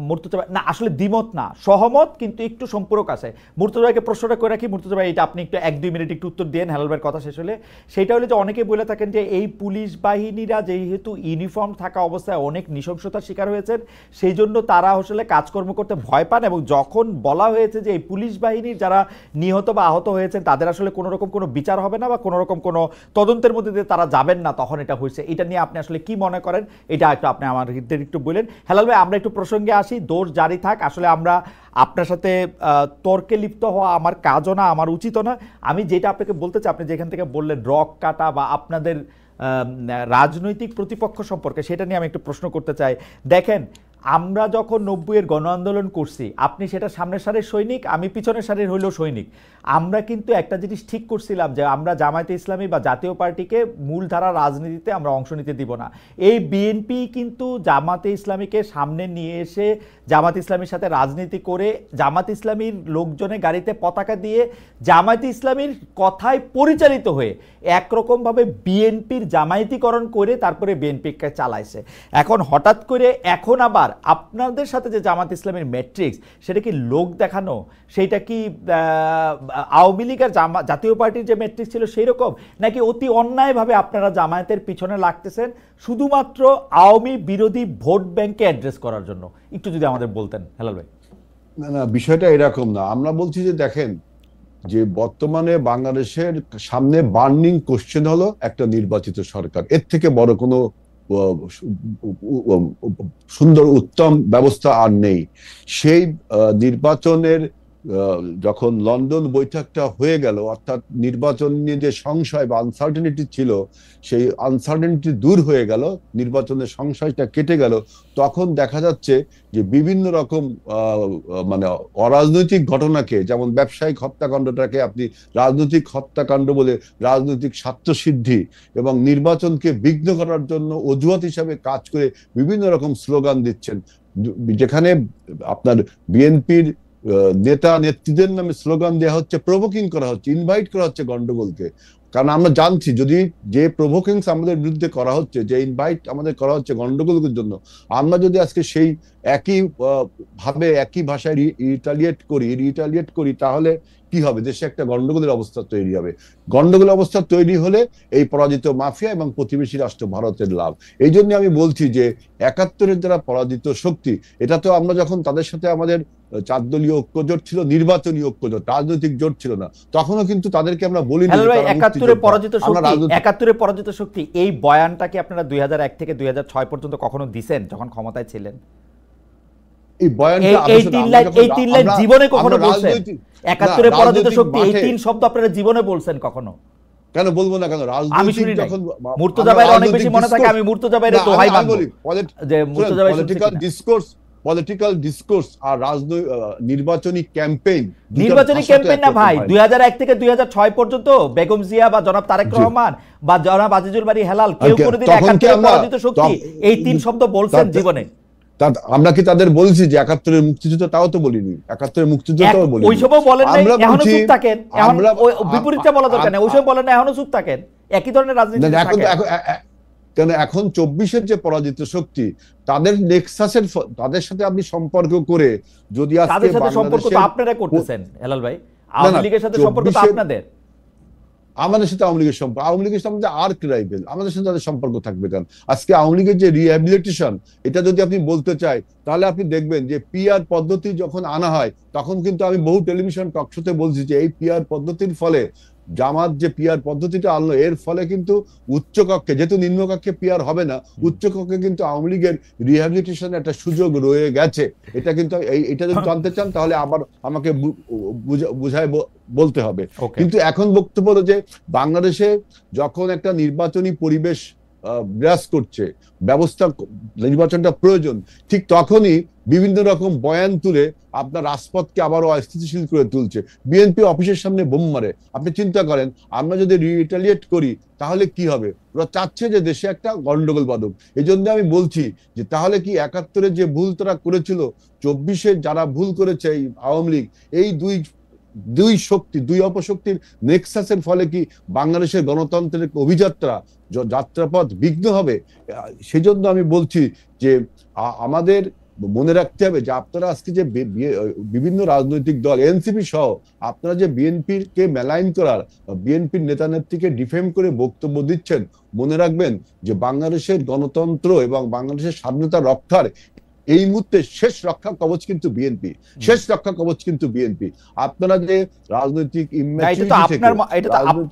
মুর্তজা ভাই, না আসলে দ্বিমত না, সহমত, কিন্তু একটু সম্পূরক আছে। মুর্তজা ভাইকে প্রশ্নটা করে রাখি। মুর্তজা ভাই এটা আপনি একটু 1-2 মিনিট একটু উত্তর দেন হেলাল ভাইয়ের কথা শেষ হলে। সেটা হলো যে অনেকে বলে থাকেন যে এই পুলিশ বাহিনীরা যেহেতু ইউনিফর্ম থাকা অবস্থায় অনেক নৃশংসতার শিকার হয়েছেন, সেই জন্য তারা আসলে কাজকর্ম করতে ভয় পান, এবং যখন বলা হয়েছে যে এই পুলিশ বাহিনীর যারা নিহত বা আহত হয়েছেন তাদের আসলে কোনো রকম কোনো বিচার হবে না বা কোনো রকম কোনো তদন্তের মধ্যে দিয়ে তারা যাবেন না, তখন এটা হয়েছে। এটা নিয়ে আপনি আসলে কি মনে করেন, এটা একটু আপনি আমাদের একটু বলেন। হেলাল ভাই আমরা একটু প্রসঙ্গে আসি, দোষ জারি থাক। আসলে আমরা আপনার সাথে তর্কে লিপ্ত হওয়া আমার কাজও না, আমার উচিতও না। আমি যেটা আপনাকে বলতে চাই, আপনি যেখান থেকে বললেন রক কাটা বা আপনাদের রাজনৈতিক প্রতিপক্ষ সম্পর্কে, সেটা নিয়ে আমি একটু প্রশ্ন করতে চাই। দেখেন, আমরা যখন 90-এর গণ আন্দোলন করছি, আপনি সেটা সামনের সারির সৈনিক, আমি পিছনের সারির হইলেও সৈনিক। আমরা কিন্তু একটা জিনিস ঠিক করছিলাম যে আমরা জামায়াতে ইসলামী বা জাতীয় পার্টিকে মূলধারা রাজনীতিতে আমরা অংশ নিতে দিব না। এই বিএনপি কিন্তু জামাতে ইসলামীকে সামনে নিয়ে এসে জামাত ইসলামীর সাথে রাজনীতি করে, জামাত ইসলামীর লোকজনে গাড়িতে পতাকা দিয়ে জামায়াতে ইসলামীর কথায় পরিচালিত হয়ে একরকমভাবে বিএনপির জামায়াতিকরণ করে তারপরে বিএনপিকে চালাইছে। এখন হঠাৎ করে এখন আবার আপনাদের সাথে যে জামাত ইসলামের ম্যাট্রিক্স, সেটা কি লোক দেখানো? সেইটা কি আওয়ামী লীগ আর জাতীয় পার্টির যে ম্যাট্রিক্স ছিল সেই রকম, নাকি অতি অন্যায়ভাবে আপনারা জামায়াতের পিছনে লাগতেছেন শুধুমাত্র আওয়ামী বিরোধী ভোট ব্যাংকে অ্যাড্রেস করার জন্য? একটু যদি আমাদের বলতেন হেলাল ভাই। না, বিষয়টা এরকম না। আমরা বলছি যে দেখেন, যে বর্তমানে বাংলাদেশের সামনে বার্নিং কোশ্চেন হলো একটা নির্বাচিত সরকার। এর থেকে বড় কোনো সুন্দর উত্তম ব্যবস্থা আর নেই। সেই নির্বাচনের যখন লন্ডন বৈঠকটা হয়ে গেল, অর্থাৎ নির্বাচন নিয়ে যে সংশয় বা আনসার্টেনিটি ছিল, সেই আনসার্টেনিটি দূর হয়ে গেল, নির্বাচনের সংশয়টা কেটে গেল, তখন দেখা যাচ্ছে যে বিভিন্ন রকম মানে অরাজনৈতিক ঘটনাকে, যেমন ব্যবসায়িক হত্যাকাণ্ডটাকে আপনি রাজনৈতিক হত্যাকাণ্ড বলে রাজনৈতিক স্বার্থসিদ্ধি এবং নির্বাচনকে বিঘ্ন করার জন্য অজুহাত হিসাবে কাজ করে বিভিন্ন রকম স্লোগান দিচ্ছেন। যেখানে আপনার বিএনপির নেতা নেত্রীদের নামে স্লোগান দেওয়া হচ্ছে, প্রভোকিং করা হচ্ছে, ইনভাইট করা হচ্ছে গন্ডগোলকে। কারণ আমরা জানছি যদি যে প্রভোকিংস আমাদের বিরুদ্ধে করা হচ্ছে, যে ইনভাইট আমাদের করা হচ্ছে গন্ডগোলের জন্য, আমরা যদি আজকে সেই একই ভাবে একই ভাষায় রিটালিয়েট করি তাহলে কি হবে? দেশে একটা গন্ডগোলের অবস্থা তৈরি হবে। গন্ডগোলের অবস্থা তৈরি হলে এই পরাজিত মাফিয়া এবং প্রতিবেশী রাষ্ট্র ভারতের লাভ। এই জন্য আমি বলছি যে ৭১-এর যারা পরাজিত শক্তি, এটা তো আমরা যখন তাদের সাথে আমাদের ৪ দলীয় ঐক্য জোট ছিল, নির্বাচনী ঐক্য জোট, রাজনৈতিক জোট ছিল না, তখনও কিন্তু তাদেরকে আমরা বলি না ৭১-এর পরাজিত শক্তি। এই বয়ানটা কি আপনারা 2001 থেকে 2006 পর্যন্ত কখনো দিছেন যখন ক্ষমতায় ছিলেন? এই বয়ানটা এই তিন লাইন জীবনে কখনো বলছেন? ৭১-এর পরাজিত শক্তি, এই 3 শব্দ আপনারা জীবনে বলছেন কখনো? কেন বলবো না? কেন আমি শুনি যখন মুর্তজা ভাইয়ের অনেক বেশি মনে থাকে, আমি মুর্তজা ভাইয়ের দোহাই মানবো যে মুর্তজা ভাই পলিটিক্যাল ডিসকোর্স আর নির্বাচনী ক্যাম্পেইন না ভাই। 2001 থেকে 2006 পর্যন্ত বেগম জিয়া বা জনাব তারেক রহমান বা জনাব আজিজুল বারী হেলাল কেউ কোনোদিন ৭১-এর পরাজিত শক্তি এই 3 শব্দ বলছেন জীবনে? আমরা কি তাদের বলছি যে ৭১-এর মুক্তিযুদ্ধ? তাও তো বলিনি। ৭১-এর মুক্তিযুদ্ধও বলিনি। ওই সময় বলেন না, এখনো চুপ থাকেন। এখন বিপরীতটা বলা দরকার নেই। ওই সময় বলেন না, এখনো চুপ থাকেন। একই ধরনের রাজনীতি কেন এখন ২৪-এর যে পরাজিত শক্তি তাদের নেক্সাসের, তাদের সাথে আপনি সম্পর্ক করে যদি তাদের সাথে সম্পর্ক তো আপনারা করতেছেন হেলাল ভাই, আওয়ামী লীগের সাথে সম্পর্ক তো আপনাদের। আমাদের সাথে আওয়ামী লীগের সম্পর্ক, আওয়ামী লীগের সাথে আর্ক রাইভেল, আমাদের সাথে তাদের সম্পর্ক থাকবে কেন? আজকে আওয়ামী লীগের যে রিহ্যাবিলিটেশন, এটা যদি আপনি বলতে চাই তাহলে আপনি দেখবেন যে পিআর পদ্ধতি যখন আনা হয় তখন কিন্তু আমি বহু টেলিভিশন টকশোতে বলছি যে এই পিআর পদ্ধতির ফলে, জামাত যে পিআর পদ্ধতিটা আনলো এর ফলে কিন্তু উচ্চকক্ষে, যেহেতু নিম্নকক্ষে পিআর হবে না, উচ্চকক্ষে কিন্তু আওয়ামী লীগের রিহ্যাবিলিটেশনের একটা সুযোগ রয়ে গেছে। এটা কিন্তু এটা যদি জানতে চান তাহলে আবার আমাকে বুঝায় বলতে হবে। কিন্তু এখন বক্তব্য হলো যে বাংলাদেশে যখন একটা নির্বাচনী পরিবেশ বিরাজ করছে, নির্বাচনটা প্রয়োজন, ঠিক তখনই বিভিন্ন রকম বয়ান তুলে আপনার রাজপথকে আবারও অস্থিতিশীল করে তুলছে। বিএনপি অফিসের সামনে বোম মারে। আপনি চিন্তা করেন আমরা যদি রিটালিয়েট করি তাহলে কি হবে? ওরা চাচ্ছে যে দেশে একটা গন্ডগোল বাঁধুক। এই জন্য আমি বলছি যে তাহলে কি ৭১-এর যে ভুল তারা করেছিল, 24-এ যারা ভুল করেছে এই আওয়ামী লীগ, এই দুই অপশক্তির নেক্সাসের ফলে কি বাংলাদেশের গণতন্ত্রের যাত্রাপথ বিঘ্ন হবে? সেজন্য আমি বলছি যে আমাদের মনে রাখতে হবে যে আপনারা আজকে যে বিভিন্ন রাজনৈতিক দল, এনসিপি সহ আপনারা যে বিএনপির কে মেলাইন করার, বিএনপির নেতা নেত্রীকে ডিফেম করে বক্তব্য দিচ্ছেন, মনে রাখবেন যে বাংলাদেশের গণতন্ত্র এবং বাংলাদেশের স্বাধীনতা রক্ষার এই মুহূর্তে শেষ রক্ষা কবচ কিন্তু বিএনপি, শেষ রক্ষা কবচ কিন্তু বিএনপি। আপনারা যে রাজনৈতিক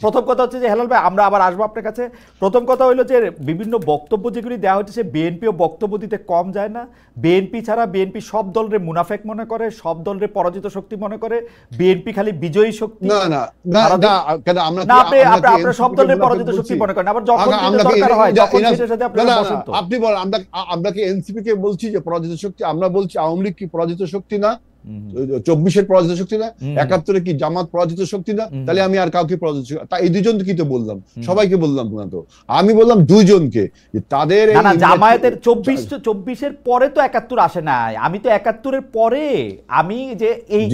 প্রথম কথা হচ্ছে যে হেলাল ভাই, আমরা আবার আসবো আপনার কাছে। প্রথম কথা হইলো যে বিভিন্ন বক্তব্য যেগুলি দেওয়া হচ্ছে, বিএনপিও বক্তব্য দিতে কম যায় না। বিএনপি ছাড়া বিএনপি সব দলের মুনাফেক মনে করে, সব দলের পরাজিত শক্তি মনে করে, বিএনপি খালি বিজয়ী শক্তি। আপনারা সব দলের পরাজিত শক্তি মনে করেন, আবার যখন দরকার হয় তখন সেটার সাথে আপনারা বসেন। আপনি বলেন আমরা কি এনসিপি কে বলছি যে পরাজিত শক্তি? আমরা বলছি আওয়ামী লীগ কি পরাজিত শক্তি না? 24-এর পরাজিত শক্তি না? ৭১-এর কি জামাত পরাজিত শক্তি না? তাহলে আমি আর কাউকে পরাজিত শক্তি, এই দুজনকে কি তো বললাম? সবাইকে বললাম না তো, আমি বললাম দুইজনকে। তাদের জামায়াতের 24-এর পরে তো ৭১ আসে নাই। আমি তো ৭১-এর পরে, আমি যে এই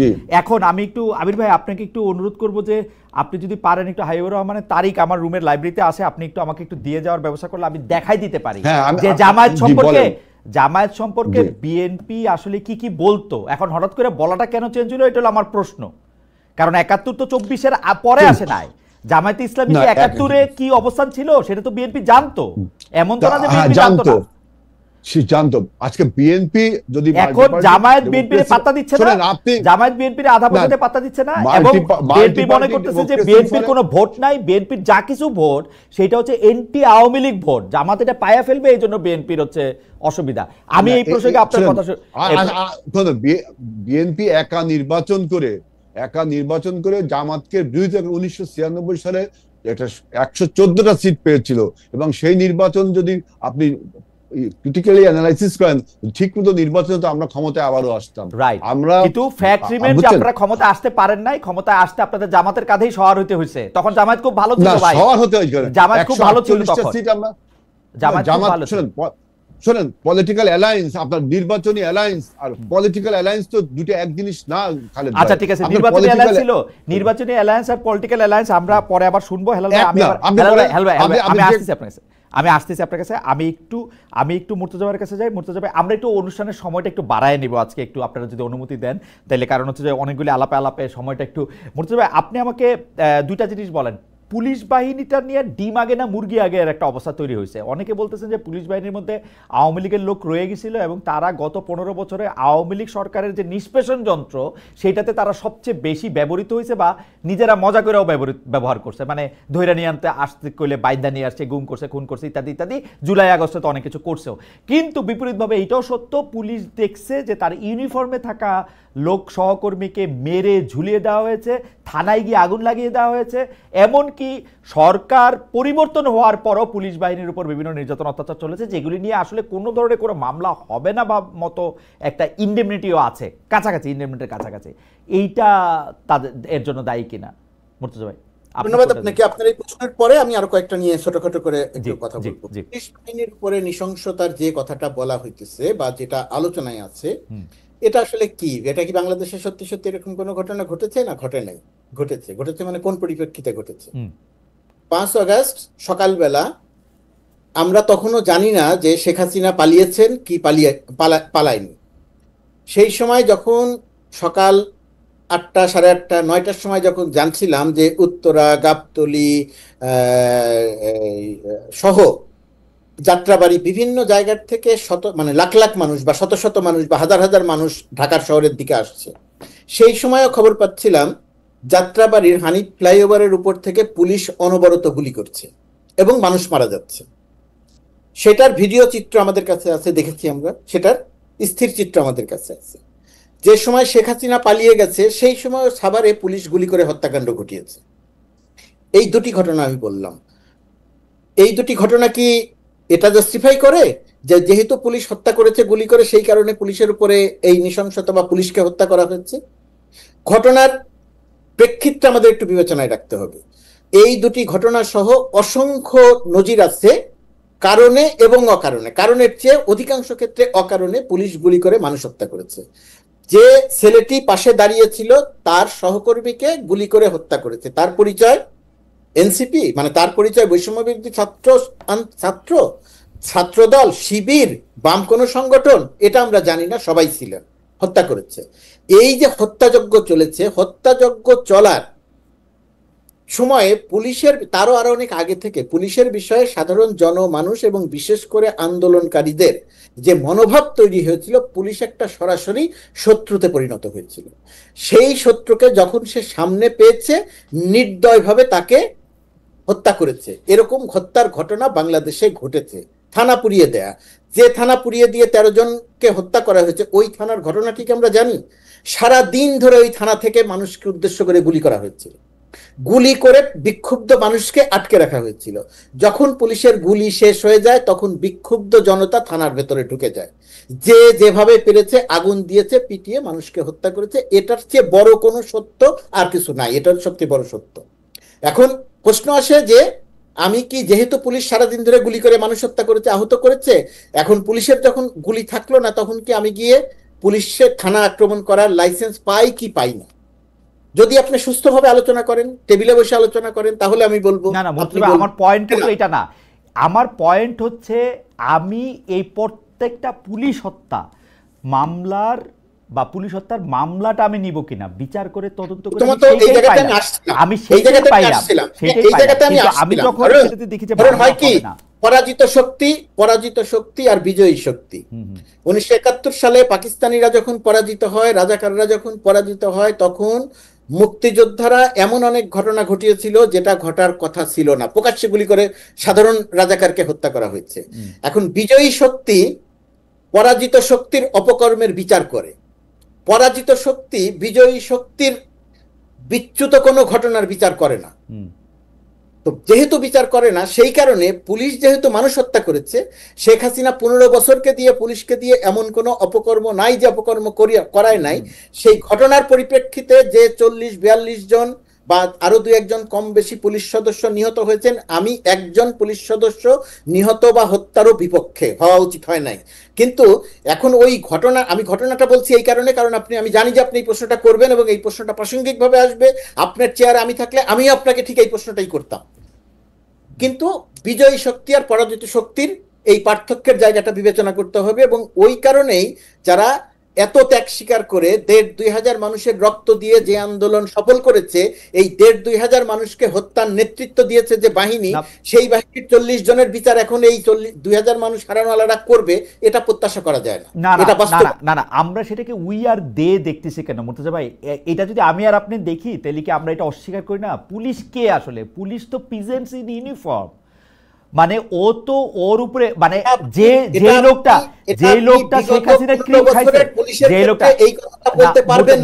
এখন আমি একটু আমির ভাই আপনাকে একটু অনুরোধ করব যে আপনি যদি পারেন একটু হাবিবুর রহমানের তারিখ আমার রুমের লাইব্রেরিতে আসে, আপনি একটু আমাকে একটু দিয়ে যাওয়ার ব্যবস্থা করলে আমি দেখাই দিতে পারি যে জামায়াত সম্পর্কে বিএনপি আসলে কি কি বলতো। এখন হঠাৎ করে বলাটা কেন চেঞ্জ হলো, এটা হলো আমার প্রশ্ন। কারণ ৭১ তো 24-এর পরে আসে নাই। জামায়াতে ইসলামী ৭১-এ কি অবস্থান ছিল সেটা তো বিএনপি জানতো, এমন তো না যে বিএনপি জানতো না। সে জানতো। আজকে বিএনপি যদি এখন জামায়াত বিএনপির পাত্তা দিচ্ছে না, জামায়াত বিএনপির আধা বছরে পাত্তা দিচ্ছে না, এবং বিএনপি মনে করতেছে যে বিএনপির কোনো ভোট নাই, বিএনপির যা কিছু ভোট সেটা হচ্ছে এনটি আওয়ামী লীগ ভোট, জামাত এটা পায়া ফেলবে, এই জন্য বিএনপির হচ্ছে অসুবিধা। আমি এই প্রসঙ্গে আপনার কথা, বিএনপি একা নির্বাচন করে জামাতকে বিরুদ্ধে 1996 সালে একটা 114টা সিট পেয়েছিল, এবং সেই নির্বাচন যদি আপনি ক্রিটিক্যালি অ্যানালাইসিস করেন, ঠিকমতো নির্বাচনে তো আমরা ক্ষমতায় আবারও আসতাম। আমরা কিন্তু ফ্যাক্ট রিমেইন যে আপনারা ক্ষমতায় আসতে পারেন নাই, ক্ষমতায় আসতে আপনাদের জামাতের কাঁধেই সওয়ার হইতে হইছে। তখন জামায়াত খুব ভালো ছিল ভাই, সওয়ার হতে হইছে, জামায়াত খুব ভালো ছিল তখন, সিট আমরা জামায়াত খুব ভালো ছিল। শোনেন, পলিটিক্যাল অ্যালায়েন্স, আপনার নির্বাচনী অ্যালায়েন্স আর পলিটিক্যাল অ্যালায়েন্স তো দুটো এক জিনিস না খালেদ ভাই। আচ্ছা ঠিক আছে, নির্বাচনী অ্যালায়েন্স ছিল, নির্বাচনী অ্যালায়েন্স আর পলিটিক্যাল অ্যালায়েন্স আমরা পরে আবার শুনবো। হেলাল ভাই, আমি আসতেছি আপনার কাছে, আমি একটু মুর্তজা ভাইয়ের কাছে যাই। মুর্তজা ভাই, আমরা একটু অনুষ্ঠানের সময়টা একটু বাড়ায় নিব আজকে একটু, আপনারা যদি অনুমতি দেন তাহলে, কারণ হচ্ছে যে অনেকগুলি আলাপে সময়টা একটু। মুর্তজা ভাই, আপনি আমাকে দুইটা জিনিস বলেন। পুলিশ বাহিনীটা নিয়ে ডিম আগে না মুরগি আগে এর একটা অবস্থা তৈরি হয়েছে। অনেকে বলতেছেন যে পুলিশ বাহিনীর মধ্যে আওয়ামী লীগের লোক রয়ে গেছিল এবং তারা গত 15 বছরে আওয়ামী লীগ সরকারের যে নিষ্পেষণ যন্ত্র সেটাতে তারা সবচেয়ে বেশি ব্যবহৃত হয়েছে, বা নিজেরা মজা করেও ব্যবহার করছে। মানে ধৈর্য নিয়ে আনতে আসতে করলে বাইদা নিয়ে আসছে, গুম করছে, খুন করছে, ইত্যাদি ইত্যাদি। জুলাই আগস্টে তো অনেক কিছু করছেও। কিন্তু বিপরীতভাবে এইটাও সত্য, পুলিশ দেখছে যে তার ইউনিফর্মে থাকা লোক সহকর্মীকে মেরে ঝুলিয়ে দেওয়া হয়েছে, থানায় গিয়ে আগুন লাগিয়ে দেওয়া হয়েছে। এমনকি সরকার পরিবর্তন হওয়ার পরও পুলিশ বাহিনীর উপর বিভিন্ন নির্যাতন অত্যাচার চলেছে, যেগুলি নিয়ে আসলে কোনো ধরনের কোনো মামলা হবে না বা মতো একটা ইন্ডেমনিটিও আছে, কাছাকাছি, ইন্ডেমনিটির কাছাকাছি। এইটা তাদের এর জন্য দায়ী কিনা? মুর্তজা ভাই, ধন্যবাদ আপনাকে। আপনার এই প্রশ্নের পরে আমি আরো কয়েকটা নিয়ে ছোটখাটো করে একটু কথা বলবো। পুলিশ বাহিনীর উপরে নৃশংসতার যে কথাটা বলা হইতেছে বা যেটা আলোচনায় আছে, এটা আসলে কি? এটা কি বাংলাদেশে সত্যি সত্যি এরকম কোনো ঘটনা ঘটেছে? না ঘটে নাই? ঘটেছে মানে কোন পরিপ্রেক্ষিতে ঘটেছে? 5 আগস্ট সকালবেলা আমরা তখনও জানি না যে শেখ হাসিনা পালিয়েছেন কি পালায়নি। সেই সময় যখন সকাল 8টা, 8:30, 9টার সময় যখন জানছিলাম যে উত্তরা, গাবতলী সহ যাত্রাবাড়ি বিভিন্ন জায়গার থেকে মানে লাখ লাখ মানুষ বা শত শত মানুষ বা হাজার হাজার মানুষ ঢাকার শহরের দিকে আসছে, সেই সময়ও খবর পাচ্ছিলাম যাত্রাবাড়ির হানিফ ফ্লাইওভারের উপর থেকে পুলিশ অনবরত গুলি করছে এবং মানুষ মারা যাচ্ছে। সেটার ভিডিও চিত্র আমাদের কাছে আছে, দেখেছি আমরা, সেটার স্থির চিত্র আমাদের কাছে আছে। যে সময় শেখ হাসিনা পালিয়ে গেছে সেই সময় সাভারে পুলিশ গুলি করে হত্যাকাণ্ড ঘটিয়েছে। এই দুটি ঘটনা আমি বললাম। এই দুটি ঘটনা কি এটা জাস্টিফাই করে যে যেহেতু পুলিশ হত্যা করেছে গুলি করে, সেই কারণে পুলিশের উপরে এই নৃশংসতা বা পুলিশকে হত্যা করা হয়েছে? ঘটনার প্রেক্ষিতটা আমাদের একটু বিবেচনায় রাখতে হবে। এই দুটি ঘটনা সহ অসংখ্য নজির আছে কারণে এবং অকারণে। কারণের চেয়ে অধিকাংশ ক্ষেত্রে অকারণে পুলিশ গুলি করে মানুষ হত্যা করেছে। যে ছেলেটি পাশে দাঁড়িয়েছিল তার সহকর্মীকে গুলি করে হত্যা করেছে। তার পরিচয় এনসিপি, মানে তার পরিচয় বৈষম্যবিরোধী ছাত্রদল, শিবির, বাম কোন সংগঠন, এটা আমরা জানি না, সবাই ছিলেন, হত্যা করেছে। এই যে হত্যাযজ্ঞ চলেছে, হত্যাযজ্ঞ চলার সময়ে পুলিশের, তারও আরো অনেক আগে থেকে পুলিশের বিষয়ে সাধারণ জনমানুষ এবং বিশেষ করে আন্দোলনকারীদের যে মনোভাব তৈরি হয়েছিল, পুলিশ একটা সরাসরি শত্রুতে পরিণত হয়েছিল। সেই শত্রুকে যখন সে সামনে পেয়েছে নির্দয়ভাবে তাকে হত্যা করেছে। এরকম হত্যার ঘটনা বাংলাদেশে ঘটেছে। থানা পুড়িয়ে দেয়া, যে থানা পুড়িয়ে দিয়ে 13 জনকে হত্যা করা হয়েছে, ওই থানার ঘটনাটিকে আমরা জানি। সারা দিন ধরে ওই থানা থেকে মানুষকে উদ্দেশ্য করে গুলি করা হয়েছিল, গুলি করে বিক্ষুব্ধ মানুষকে আটকে রাখা হয়েছিল। যখন পুলিশের গুলি শেষ হয়ে যায় তখন বিক্ষুব্ধ জনতা থানার ভেতরে ঢুকে যায়, যে যেভাবে পেরেছে আগুন দিয়েছে, পিটিয়ে মানুষকে হত্যা করেছে। এটার চেয়ে বড় কোনো সত্য আর কিছু নাই, এটার সবচেয়ে বড় সত্য। এখন প্রশ্ন আসে যে আমি কি, যেহেতু পুলিশ সারাদিন ধরে গুলি করে মানুষ হত্যা করেছে, আহত করেছে, এখন পুলিশের যখন গুলি থাকলো না তখন কি আমি গিয়ে পুলিশের থানা আক্রমণ করার লাইসেন্স পাই কি পাই না? যদি আপনি সুস্থভাবে আলোচনা করেন, টেবিলে বসে আলোচনা করেন, তাহলে আমি বলবো না। আমার পয়েন্ট হলো এটা না, আমার পয়েন্ট হচ্ছে আমি এই প্রত্যেকটা পুলিশ হত্যা মামলার বা পুলিশ হত্যার মামলাটা আমি নিব কিনা বিচার করে তদন্ত করে, আমি সেইটাই পাই না। আমি যখন দেখি যে পরাজিত শক্তি আর বিজয়ী শক্তি, 1971 সালে পাকিস্তানিরা যখন পরাজিত হয়, রাজাকাররা যখন পরাজিত হয়, তখন মুক্তিযোদ্ধারা এমন অনেক ঘটনা ঘটিয়েছিল যেটা ঘটার কথা ছিল না, প্রকাশ্যে গুলি করে সাধারণ রাজাকারকে হত্যা করা হয়েছে। এখন বিজয়ী শক্তি পরাজিত শক্তির অপকর্মের বিচার করে, পরাজিত শক্তি বিজয়ী শক্তির বিচ্যুত কোনো ঘটনার বিচার করে না। তো যেহেতু বিচার করে না, সেই কারণে পুলিশ যেহেতু মানুষ হত্যা করেছে, শেখ হাসিনা 15 বছরকে দিয়ে পুলিশকে দিয়ে এমন কোনো অপকর্ম নাই যে অপকর্ম করায় নাই। সেই ঘটনার পরিপ্রেক্ষিতে যে 40-42 জন বা আরো দুই একজন কম বেশি পুলিশ সদস্য নিহত হয়েছেন, আমি একজন পুলিশ সদস্য নিহত বা হত্যারও বিপক্ষে, হওয়া উচিত হয় নাই। কিন্তু এখন ওই ঘটনা, আমি ঘটনাটা বলছি এই কারণে, কারণ আমি জানি যে আপনি এই প্রশ্নটা করবেন এবং এই প্রশ্নটা প্রাসঙ্গিকভাবে আসবে। আপনার চেয়ারে আমি থাকলে আমিও আপনাকে ঠিক এই প্রশ্নটাই করতাম। কিন্তু বিজয়ী শক্তি আর পরাজিত শক্তির এই পার্থক্যের জায়গাটা বিবেচনা করতে হবে, এবং ওই কারণেই যারা এত ত্যাগ স্বীকার করে 1,500-2,000 মানুষের রক্ত দিয়ে যে আন্দোলন সফল করেছে, এই 1,500-2,000 মানুষকে হত্যার নেতৃত্ব দিয়েছে যে বাহিনী, সেই বাহিনীর 40 জনের বিচার এখন এই 2,000 মানুষ হারানোওয়ালারা করবে, এটা প্রত্যাশা করা যায় না। এটা বাস্তব না না, আমরা সেটাকে উই আর দে দেখতেছি কেন মুর্তজা ভাই? এটা যদি আমি আর আপনি দেখি তাহলে কি আমরা এটা অস্বীকার করি না? পুলিশ কে আসলে? পুলিশ তো পিজেন্টস ইন ইউনিফর্ম। মানে ও তো ওর উপরে, মানে যে লোকটা শেখ হাসিনা ক্রিম খাইছে, যে লোকটা,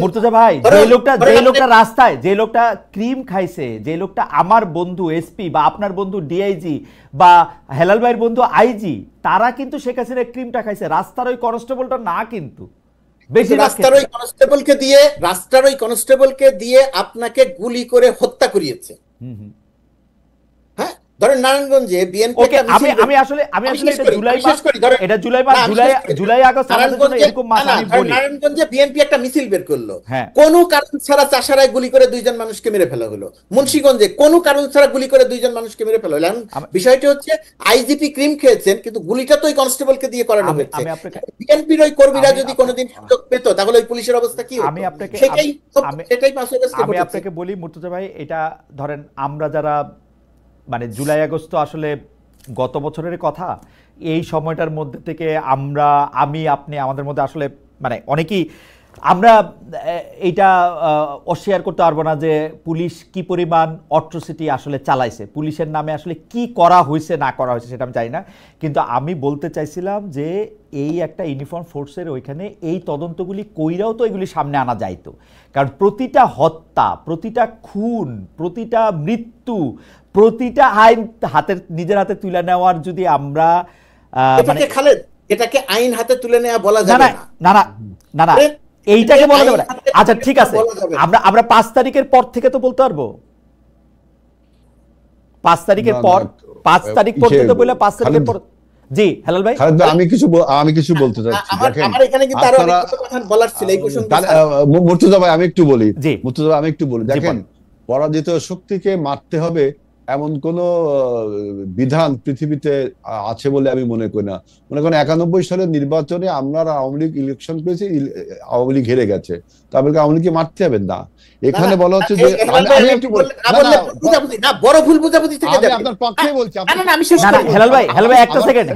মুর্তজা ভাই, যে লোকটা রাস্তায়, যে লোকটা ক্রিম খাইছে, যে লোকটা আমার বন্ধু এসপি বা আপনার বন্ধু ডিআইজি বা হেলাল ভাইয়ের বন্ধু আইজি, তারা কিন্তু শেখ হাসিনা ক্রিমটা খাইছে, রাস্তার ওই কনস্টেবলটা না। কিন্তু বেশি রাস্তার ওই কনস্টেবলকে দিয়ে আপনাকে গুলি করে হত্যা করিয়েছে। হ্যাঁ, ধরেন নারায়ণগঞ্জে বিএনপি, নারায়ণগঞ্জে বিএনপি একটা মিছিল বের করলো, কোনো কারণ ছাড়া চাষারায় গুলি করে 2 জন মানুষকে মেরে ফেলা হলো। মুন্সিগঞ্জে কোনো কারণ ছাড়া গুলি করে 2 জন মানুষকে মেরে ফেলা হলো। বিষয়টি হচ্ছে আইজিপি ক্রিম খেয়েছেন, কিন্তু গুলিটা তো ওই কনস্টেবলকে দিয়ে করানো হয়েছে। বিএনপির ওই কর্মীরা যদি কোনোদিন সুযোগ পেত, তাহলে ওই পুলিশের অবস্থা কি হতো? সেটাই 5 আগস্টে আমি আপনাকে বলি মুর্তজা ভাই, এটা ধরেন আমরা যারা, মানে জুলাই আগস্ট তো আসলে গত বছরের কথা, এই সময়টার মধ্যে থেকে আমি আপনি আমাদের মধ্যে আসলে মানে অনেকেই আমরা এইটা অস্বীকার করতে পারবো না যে পুলিশ কি পরিমাণ অট্রোসিটি আসলে চালাইছে, পুলিশের নামে আসলে কি করা হয়েছে না করা হয়েছে সেটা আমি জানি না। কিন্তু আমি বলতে চাইছিলাম যে এই একটা ইউনিফর্ম ফোর্সের ওইখানে এই তদন্তগুলি কইরাও তো এগুলি সামনে আনা যাইতো, কারণ প্রতিটা হত্যা, প্রতিটা খুন, প্রতিটা মৃত্যু, প্রতিটা আইন নিজের হাতে তুলে নেওয়ার যদি আমরা এটাকে আইন হাতে তুলে নেওয়া বলা যাবে না। না না না, এইটাকে বলা যাবে না। আচ্ছা ঠিক আছে, আমরা 5 তারিখের পর থেকে তো বলতে পারবো। 5 তারিখের পর, 5 তারিখ পর্যন্ত বলে 5 তারিখের পর। জি হেলাল ভাই, আমি কিছু বলতে চাচ্ছি। আমার এখানে কিন্তু আরো অনেক কথা বলার ছিল এই প্রসঙ্গে। মুর্তজা ভাই আমি একটু বলি, দেখেন, পরাজিত শক্তিকে মারতে হবে এমন কোন বিধান পৃথিবীতে আছে বলে আমি মনে করি না। মনে করেন 91 সালের নির্বাচনে আমরা আওয়ামী লীগ ইলেকশন পেয়েছি, আওয়ামী লীগ হেরে গেছে, তারপরে আওয়ামী লীগকে মারতে হবে না। এখানে বলা হচ্ছে যে বড় ভুল বুঝাবুঝি থেকে যাবে। আপনার পক্ষে বলছি। হেলাল ভাই একটা সেকেন্ড,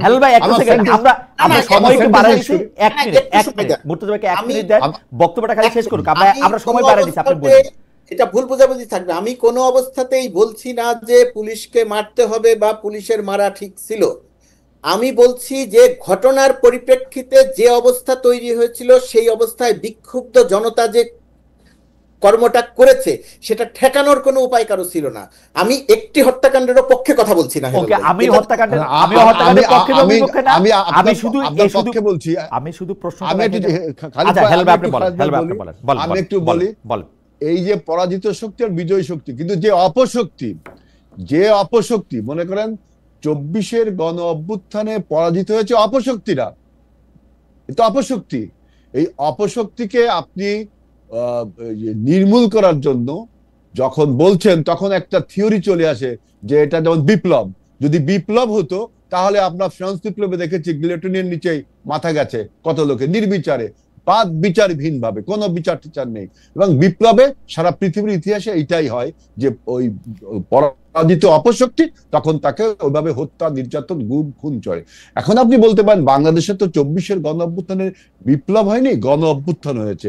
আমরা সময় একটু বাড়াই দিছি, 1 মিনিট মুর্তজা ভাইকে 1 মিনিট দেন, বক্তব্যটা খালি শেষ করুক, আমরা সময় বাড়াই দিছি, আপনি বলেন। এটা ভুল বোঝাবুঝি থাকবে। আমি কোনো অবস্থাতেই বলছি না যে পুলিশকে মারতে হবে বা পুলিশের মারা ঠিক ছিল। আমি বলছি যে ঘটনার পরিপ্রেক্ষিতে যে অবস্থা তৈরি হয়েছিল, সেই অবস্থায় বিক্ষুব্ধ জনতা যে কর্মটা করেছে সেটা ঠেকানোর কোনো উপায় কারো ছিল না। আমি একটি হত্যাকাণ্ডের পক্ষে কথা বলছি না। আমি শুধু প্রশ্ন, আমি একটু বলি, এই যে পরাজিত শক্তি আর বিজয়ী শক্তি, কিন্তু যে অপশক্তি মনে করেন 24-এর গণ অভ্যুত্থানে পরাজিত হয়েছে অপশক্তিরা, এটা অপশক্তি। এই অপশক্তিকে আপনি নির্মূল করার জন্য যখন বলছেন, তখন একটা থিওরি চলে আসে যে এটা যেমন বিপ্লব। যদি বিপ্লব হতো তাহলে আপনার ফ্রান্স বিপ্লবে দেখেছি গিলোটিনের নিচেই মাথা গেছে কত লোকে, নির্বিচারে, বাদ বিচারহীন ভাবে, কোনো বিচার নেই। এবং বিপ্লবে সারা পৃথিবীর ইতিহাসে এইটাই হয় যে ওই পরাজিত অপশক্তি তখন তাকে ওইভাবে হত্যা, নির্যাতন, গুম, খুন চলে। এখন আপনি বলতে পারেন বাংলাদেশে তো 24-এর গণ অভ্যুত্থানের বিপ্লব হয়নি, গণ অভ্যুত্থান হয়েছে,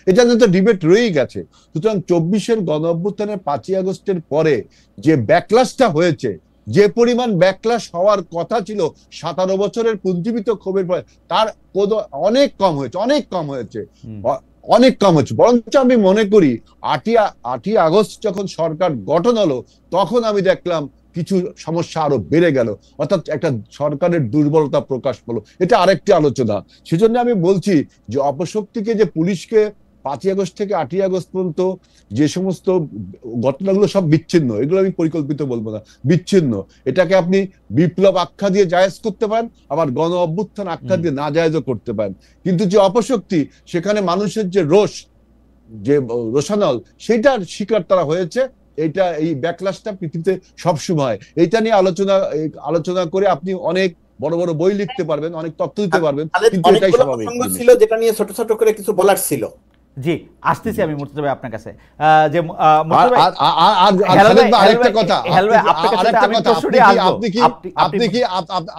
এটা তো ডিবেট রয়েই গেছে। সুতরাং 24-এর গণ অভ্যুত্থানের 5ই আগস্টের পরে যে ব্যাকলাশটা হয়েছে, যে পরিমাণ ব্যাকলাশ হওয়ার কথা ছিল 17 বছরের পুঞ্জীবিত ক্ষোভের পরে, তার অনেক কম হয়েছে। বরঞ্চ আমি মনে করি 8ই আগস্ট যখন সরকার গঠন হলো, তখন আমি দেখলাম কিছু সমস্যা আরো বেড়ে গেল, অর্থাৎ একটা সরকারের দুর্বলতা প্রকাশ পেল। এটা আরেকটি আলোচনা। সেজন্য আমি বলছি যে অপশক্তিকে, যে পুলিশকে 5ই আগস্ট থেকে 8ই আগস্ট পর্যন্ত যে সমস্ত ঘটনাগুলো সব বিচ্ছিন্ন, এগুলো আমি পরিকল্পিত বলবো না, বিচ্ছিন্ন। এটাকে আপনি বিপ্লব আখ্যা দিয়ে জায়েজ করতে পারেন, আবার গণ অভ্যুত্থান আখ্যা দিয়ে না জায়েজও করতে পারেন। কিন্তু যে অপশক্তি, সেখানে মানুষের যে রোষ, যে রোষানল, সেটার শিকার তারা হয়েছে। এইটা, এই ব্যাকলাশটা পৃথিবীতে সবসময়, এইটা নিয়ে আলোচনা করে আপনি অনেক বড় বড় বই লিখতে পারবেন, অনেক তথ্য দিতে পারবেন, কিন্তু এটাই অনেকগুলো স্বাভাবিক প্রসঙ্গ জিনিস। ছিল যেটা নিয়ে ছোট ছোট করে কিছু বলার ছিল। জি, আসতেছি আমি মুর্তজা ভাই আপনার কাছে। যে আর মুর্তজা ভাই, আর আর আর হেলাল ভাই, আরেকটা হেলাল ভাই, কথা, হেলাল ভাই, আপনার কাছে আরেকটা আমি কথা, প্রশ্নটি আসবো।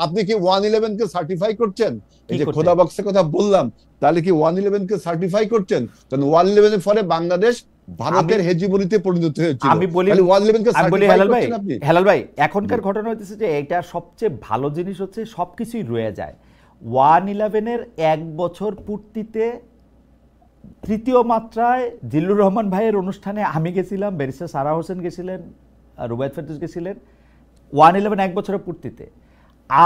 আপনি কি 111 কে সার্টিফাই করছেন? এই যে করছেন? খোদা বক্সের কথা বললাম, তাহলে কি 111 কে সার্টিফাই করছেন? কারণ 111 এর ফলে বাংলাদেশ ভারতের হেজিমনিতে পরিণত হয়েছিল। আমি বলি, তাহলে 111 কে আমি বলি সার্টিফাই হেলাল ভাই, করছেন আপনি? হেলাল ভাই, এখনকার ঘটনা হইতেছে যে এটা সবচেয়ে ভালো জিনিস হচ্ছে সবকিছুই রয়ে যায়। 111-এর 1 বছর পূর্তিতে তৃতীয় মাত্রায় জিল্লুর রহমান ভাইয়ের অনুষ্ঠানে আমি গেছিলাম, ব্যারিস্টার সারা হোসেন গেছিলেন, রুবায়েত ফেরদৌস গেছিলেন। 111 1 বছরের পূর্তিতে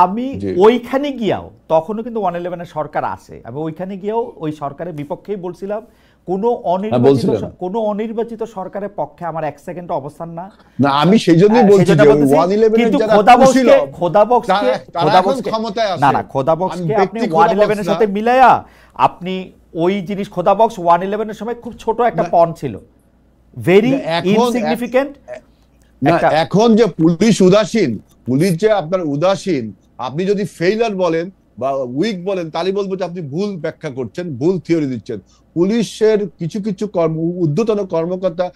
আমি ওইখানে গিয়াও, তখনও কিন্তু 111-এর সরকার আছে, আমি ওইখানে গিয়েও ওই সরকারের বিপক্ষেই বলছিলাম। কোনো অনির্বাচিত সরকারের পক্ষে আমার 1 সেকেন্ড অবস্থান না। না, আমি সেই জন্যই বলছি যে 111-এর যারা ছিল, তারা এখন ক্ষমতায় আছে। না, খোদাবক্সকে আপনি 111-এর সাথে মিলায়া আপনি ওই জিনিস, খোদাবক্স 111-এর সময় খুব ছোট একটা পণ ছিল, ভেরি ইনসিগনিফিকেন্ট। এখন যে পুলিশ উদাসীন, পুলিশ যে আপনার উদাসীন, আপনি যদি ফেইলার বলেন বা উইক বলেন, তাহলে বলবো যে আপনি ভুল ব্যাখ্যা করছেন, ভুল থিওরি দিচ্ছেন। পুলিশের কিছু কিছু ঊর্ধ্বতন কর্মকর্তা